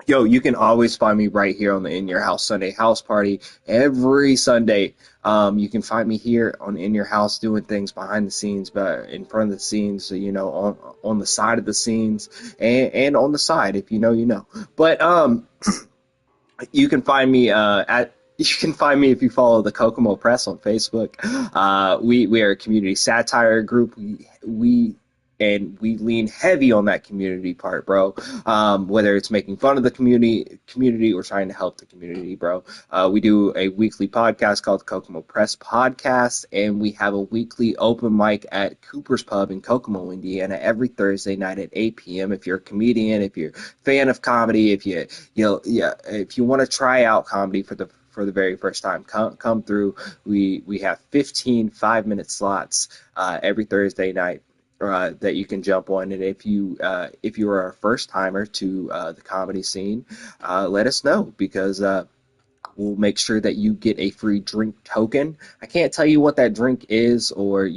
yo, you can always find me right here on the In Your House Sunday House Party every Sunday. You can find me here on In Your House doing things behind the scenes, but in front of the scenes, so, you know, on the side of the scenes and on the side, if you know, you know. But you can find me at you can find me if you follow the Kokomo Press on Facebook. We are a community satire group. We lean heavy on that community part, bro. Whether it's making fun of the community or trying to help the community, bro. We do a weekly podcast called the Kokomo Press Podcast, and we have a weekly open mic at Cooper's Pub in Kokomo, Indiana, every Thursday night at 8 p.m. If you're a comedian, if you're a fan of comedy, yeah, if you want to try out comedy for the very first time, come through. We have 15 5-minute slots every Thursday night that you can jump on. And if you are a first timer to the comedy scene, let us know because we'll make sure that you get a free drink token. I can't tell you what that drink is, or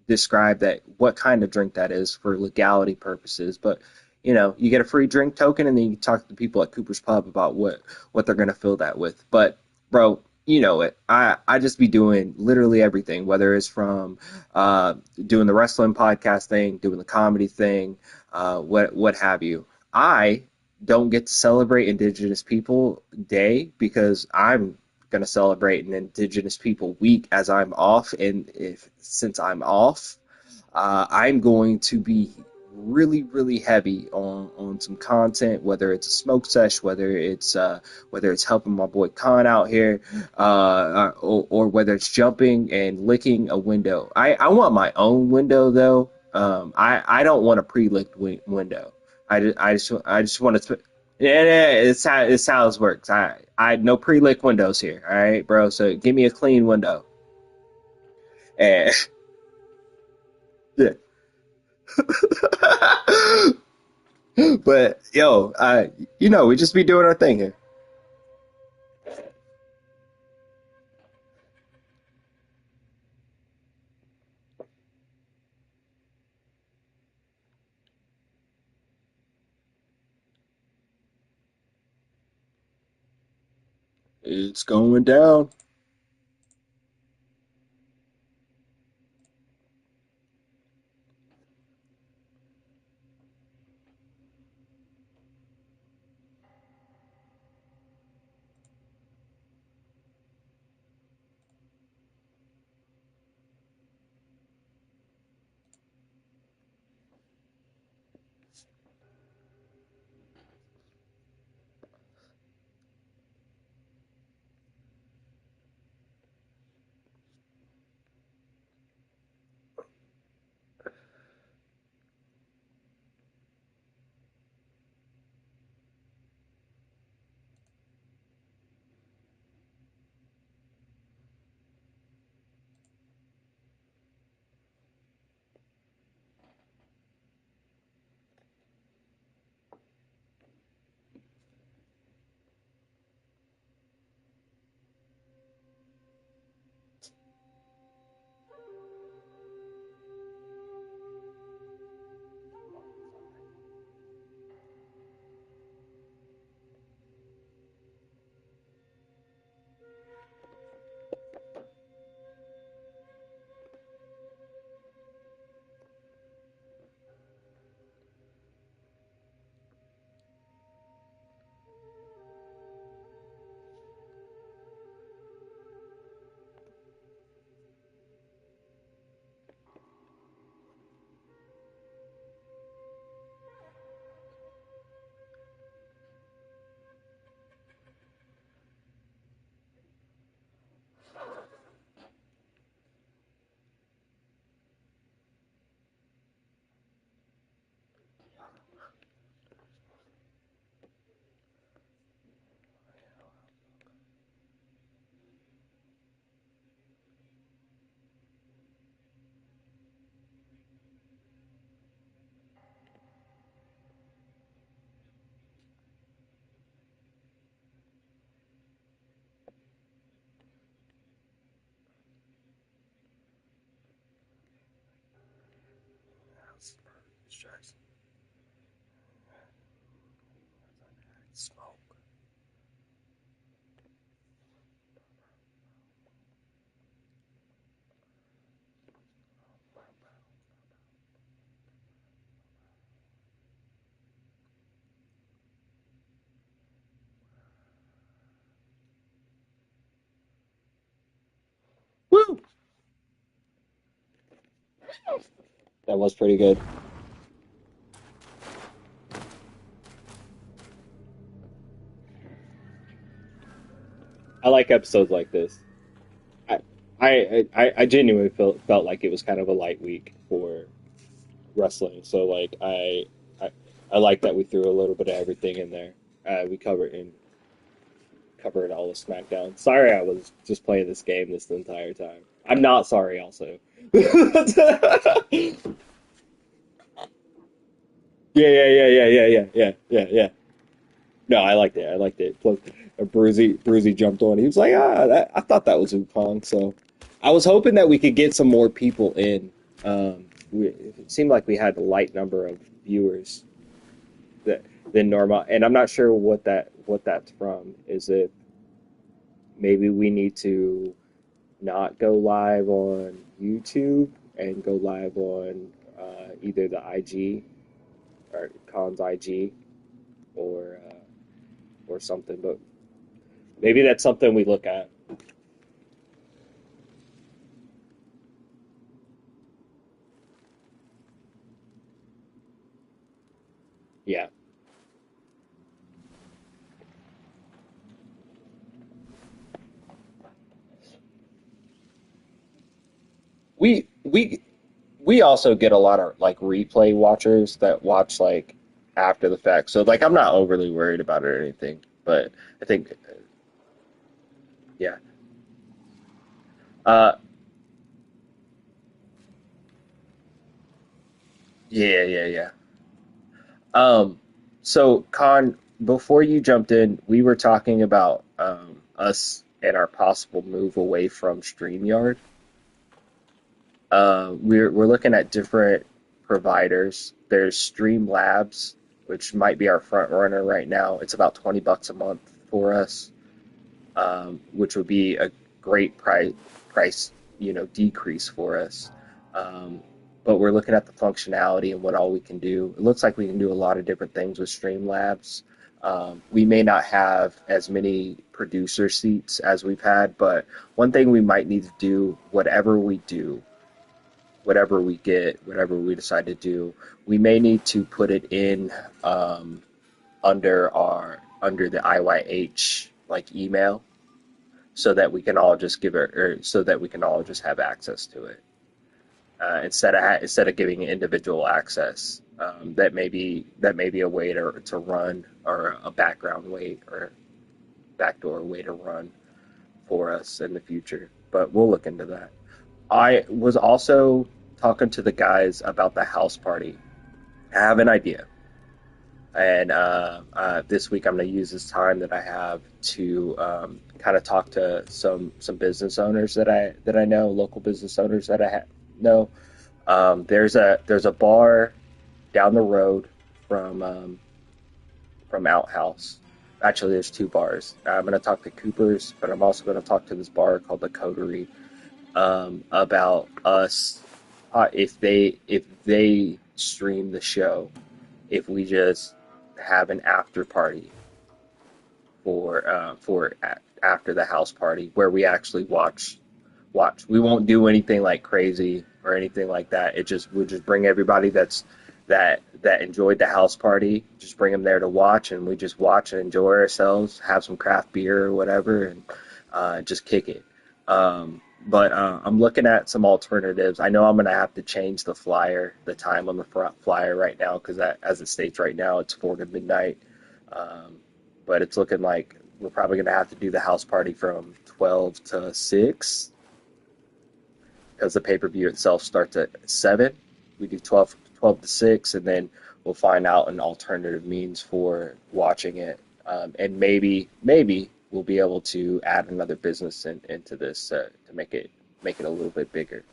describe that what kind of drink that is for legality purposes, but you get a free drink token, and then you can talk to the people at Cooper's Pub about what they're gonna fill that with. But bro, you know it. I just be doing literally everything, whether it's from uh, doing the wrestling podcast thing, doing the comedy thing, what have you. I don't get to celebrate Indigenous People Day because I'm going to celebrate an Indigenous People Week as I'm off. And if since I'm off, I'm going to be really, really heavy on some content, whether it's a smoke sesh, whether it's helping my boy Khan out here, or whether it's jumping and licking a window. I want my own window though. I don't want a pre-licked window. I just want to. Yeah, yeah, it's how it works. I no pre-lick windows here. All right, bro. So give me a clean window. And yeah. But yo, we just be doing our thing here. It's going down. Smoke. Woo! That was pretty good. I like episodes like this. I I genuinely felt like it was kind of a light week for wrestling. So like I I like that we threw a little bit of everything in there. We covered all of SmackDown. Sorry, I was just playing this game this entire time. I'm not sorry. Also, yeah, yeah. No, I liked it. I liked it. Plus, Bruzy jumped on. He was like, I thought that was Wukong. So I was hoping that we could get some more people in. It seemed like we had a light number of viewers that than normal, and I'm not sure what that's from. Is it maybe we need to not go live on YouTube and go live on either the IG or Khan's IG or something? But maybe that's something we look at. Yeah. We we we also get a lot of like replay watchers that watch like after the fact. So like I'm not overly worried about it or anything. But I think yeah. Uh yeah. Um so Con, before you jumped in, we were talking about us and our possible move away from StreamYard. We're looking at different providers. There's Streamlabs, which might be our front runner right now. It's about $20 a month for us, which would be a great price decrease for us. Um, but we're looking at the functionality and what all we can do. It looks like we can do a lot of different things with Streamlabs. We may not have as many producer seats as we've had, but one thing we might need to do, whatever we get, whatever we decide to do, we may need to put it in um, under the IYH like email so that we can all just give it, or so that we can all just have access to it instead of giving individual access. That may be a way to run, or a background way or backdoor way to run for us in the future. But we'll look into that. I was also talking to the guys about the house party. I have an idea, and this week I'm going to use this time that I have to kind of talk to some business owners that I know, local business owners that know. There's a bar down the road from Outhouse. Actually, there's two bars. I'm going to talk to Cooper's, but I'm also going to talk to this bar called the Coterie about us, if they stream the show, if we just have an after party after the house party where we actually watch. We won't do anything like crazy or anything like that. We'll just bring everybody that enjoyed the house party, just bring them there to watch, and we just watch and enjoy ourselves, have some craft beer or whatever, and just kick it. But I'm looking at some alternatives. I know I'm gonna have to change the time on the front flyer right now, because as it states right now, it's 4 to midnight. Um, but it's looking like we're probably gonna have to do the house party from 12 to 6, because the pay-per-view itself starts at 7. We do 12 to 6, and then we'll find out an alternative means for watching it. And maybe we'll be able to add another business into this to make it a little bit bigger.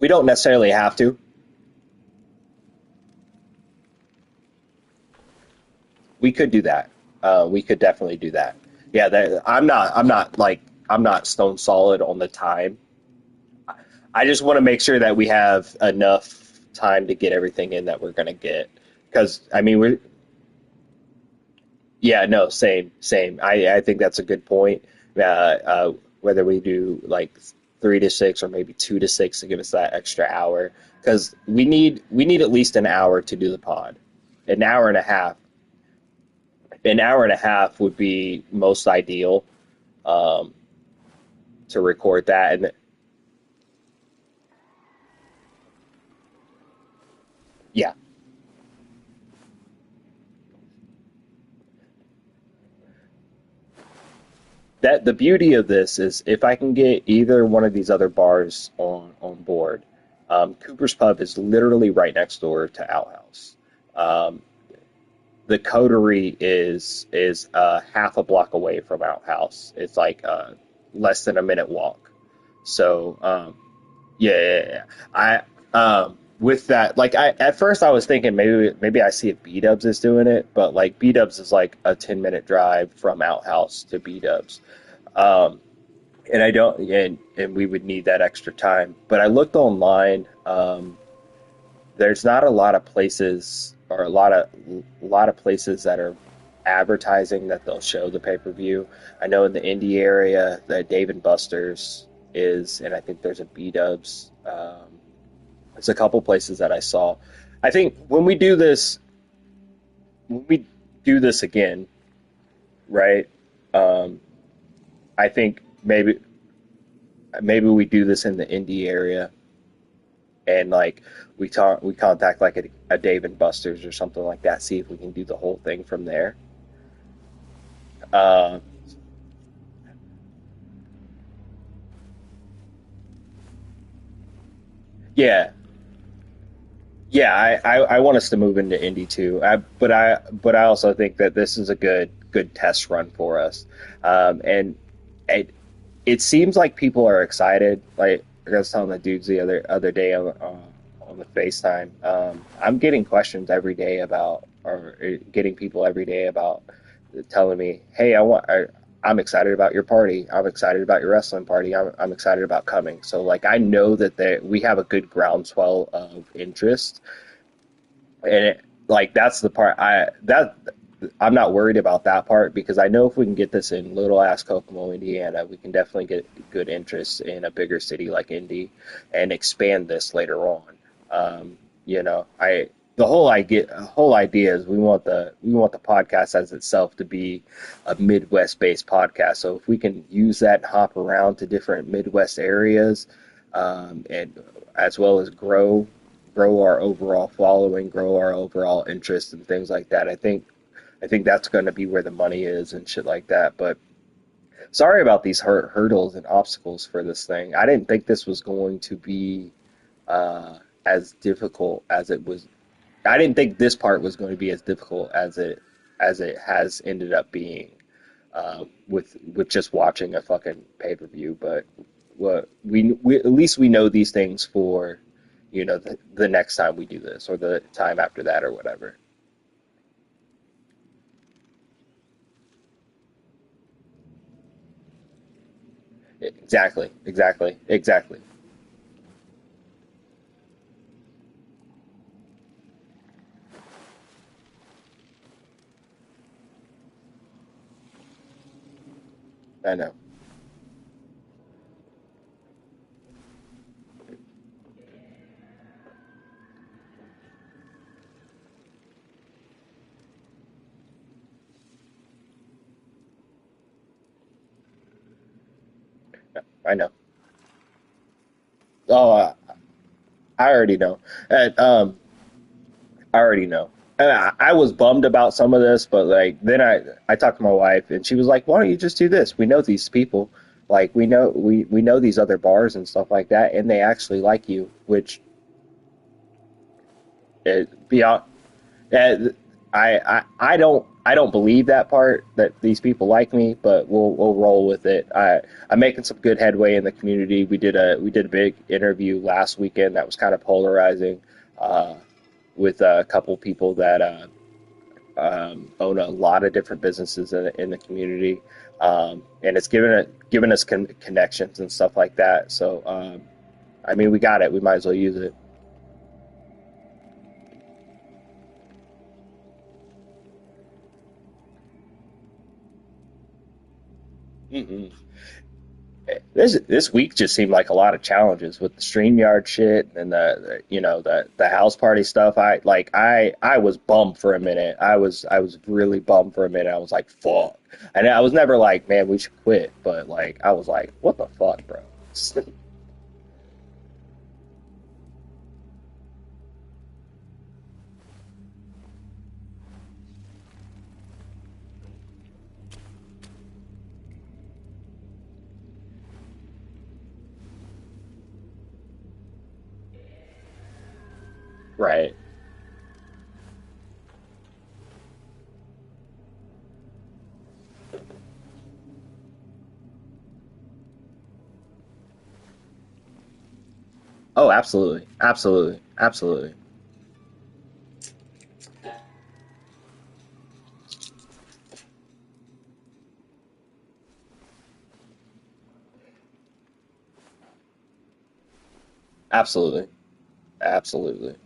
We don't necessarily have to. We could do that. We could definitely do that. Yeah, I'm not stone solid on the time. I just want to make sure that we have enough time to get everything in that we're going to get. Because, I mean, yeah, no, same. I think that's a good point. Whether we do like 3 to 6 or maybe 2 to 6 to give us that extra hour, because we need at least an hour to do the pod, an hour and a half. An hour and a half would be most ideal um, to record that, and yeah, that the beauty of this is if I can get either one of these other bars on board. Cooper's Pub is literally right next door to Outhouse. Um, the Coterie is half a block away from Outhouse. It's like less than a minute walk. So yeah. I with that, like I at first I was thinking maybe I see if B Dubs is doing it, but like B Dubs is like a 10-minute drive from Outhouse to B Dubs. Um, and I don't and we would need that extra time. But I looked online. There's not a lot of places or a lot of places that are advertising that they'll show the pay-per-view. I know in the indie area that Dave and Buster's is, and I think there's a B Dubs. There's a couple places that I saw. I think when we do this again, right? Um, I think maybe we do this in the indie area and like we contact like a Dave and Buster's or something like that. See if we can do the whole thing from there. Uh, yeah, yeah. I want us to move into indie too. But I also think that this is a good test run for us. And it it seems like people are excited. Like I was telling the dudes the other day on the FaceTime. I'm getting questions every day about, or getting people every day about telling me, "Hey, I'm excited about your party. I'm excited about your wrestling party. I'm excited about coming." So like I know that we have a good groundswell of interest, and like that's the part I'm not worried about that part because I know if we can get this in little ass Kokomo, Indiana, we can definitely get good interest in a bigger city like Indy and expand this later on. You know, the whole idea is we want the podcast as itself to be a Midwest based podcast. So if we can use that and hop around to different Midwest areas, and as well as grow our overall following, grow our overall interest and things like that. I think that's going to be where the money is and shit like that. But sorry about these hurdles and obstacles for this thing. I didn't think this was going to be as difficult as it was. I didn't think this part was going to be as difficult as it has ended up being with just watching a fucking pay per view. But what we at least we know these things for the next time we do this or the time after that or whatever. Exactly. I know. I know. Oh, I already know. And, I already know. And I was bummed about some of this, but like then I talked to my wife and she was like, "Why don't you just do this? We know these people, like we know these other bars and stuff like that, and they actually like you." Which beyond, uh, I don't believe that part that these people like me, but we'll roll with it. I'm making some good headway in the community. We did a big interview last weekend that was kind of polarizing, uh, with a couple people that own a lot of different businesses in the community, and it's given us connections and stuff like that. So I mean, we got it. We might as well use it. Mm-mm. This week just seemed like a lot of challenges with the StreamYard shit and the house party stuff. I was bummed for a minute. I was really bummed for a minute. I was like, fuck. And I was never like, man, we should quit, but like I was like, what the fuck, bro? Right. Oh, absolutely. Absolutely. Absolutely. Absolutely. Absolutely.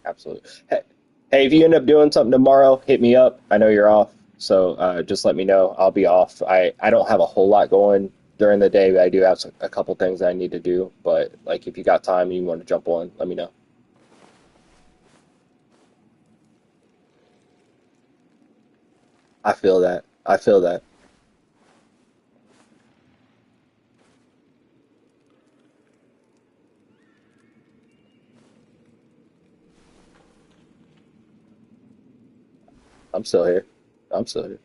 Absolutely. Hey, if you end up doing something tomorrow, hit me up. I know you're off, so just let me know. I'll be off. I don't have a whole lot going during the day, but I do have a couple things I need to do. But like, if you got time and you want to jump on, let me know. I feel that. I feel that. I'm still here. I'm still here.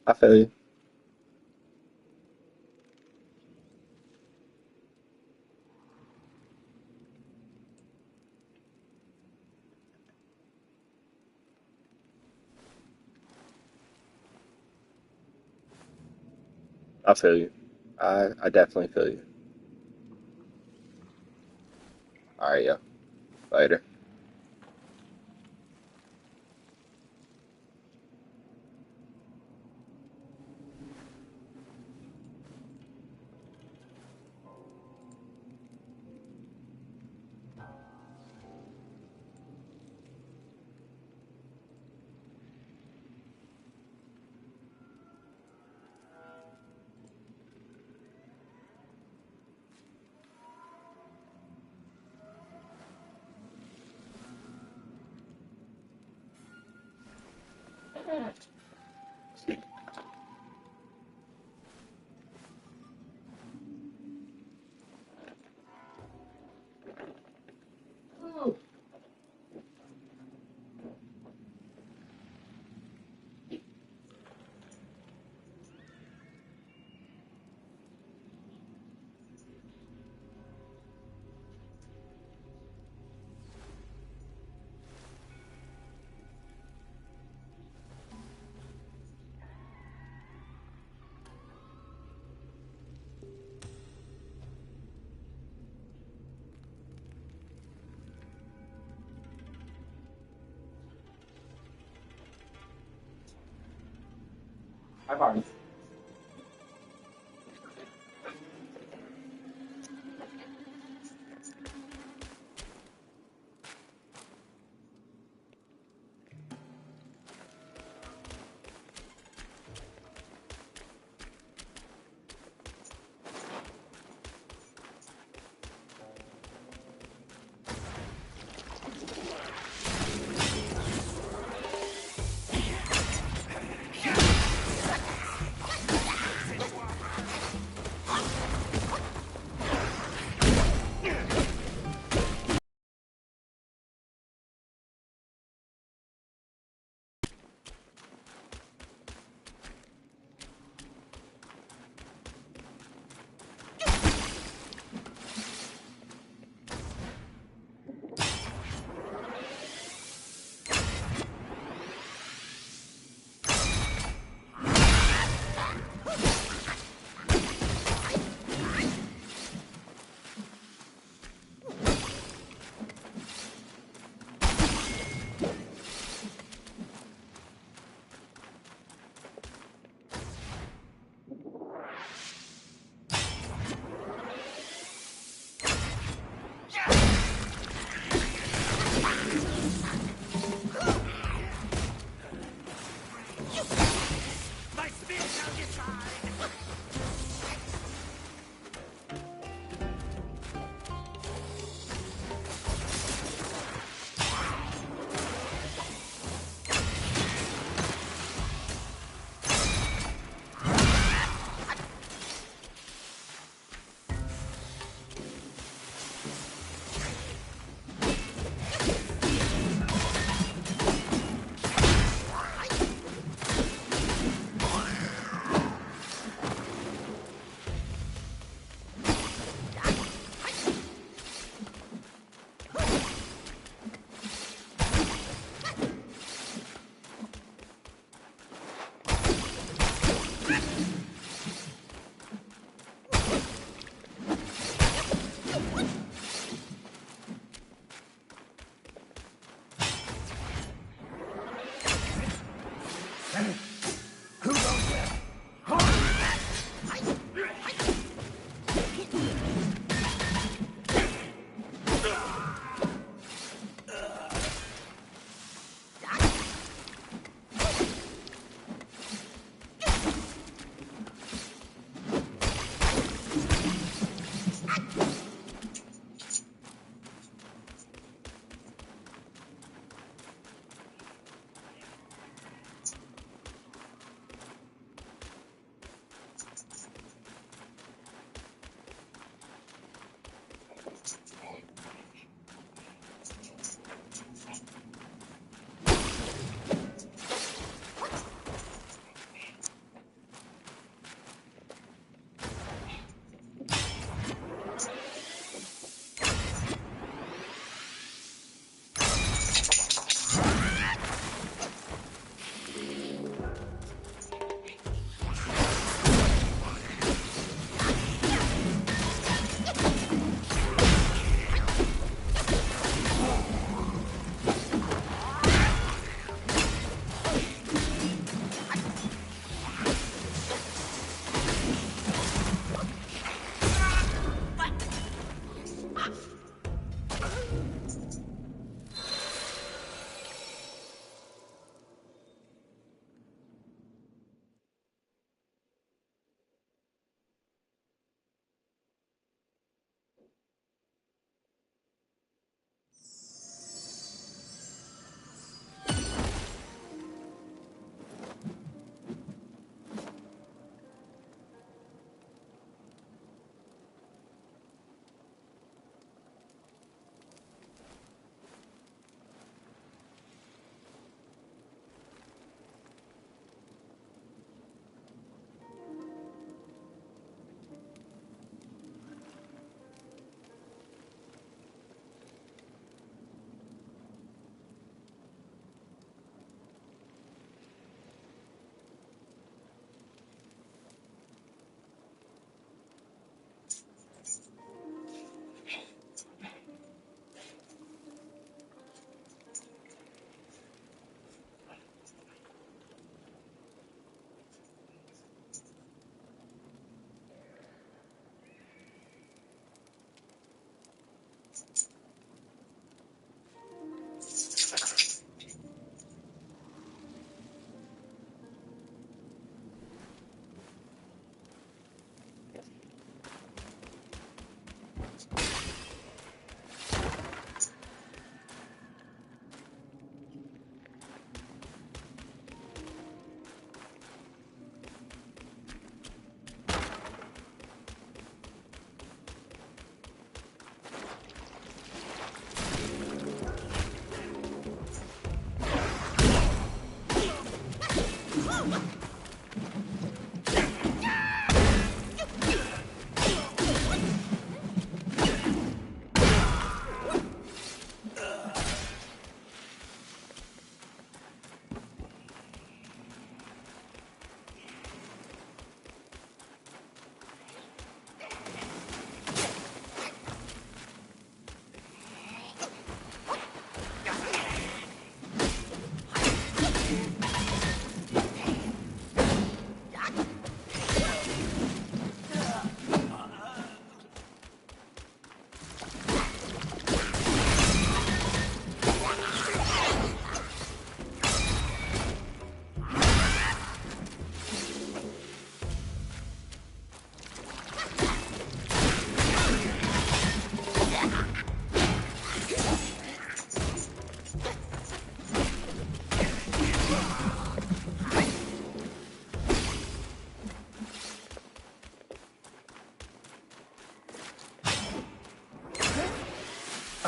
I feel you. I feel you. I definitely feel you. All right, yeah. Later. Hi, Martin.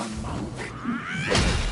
a mountain.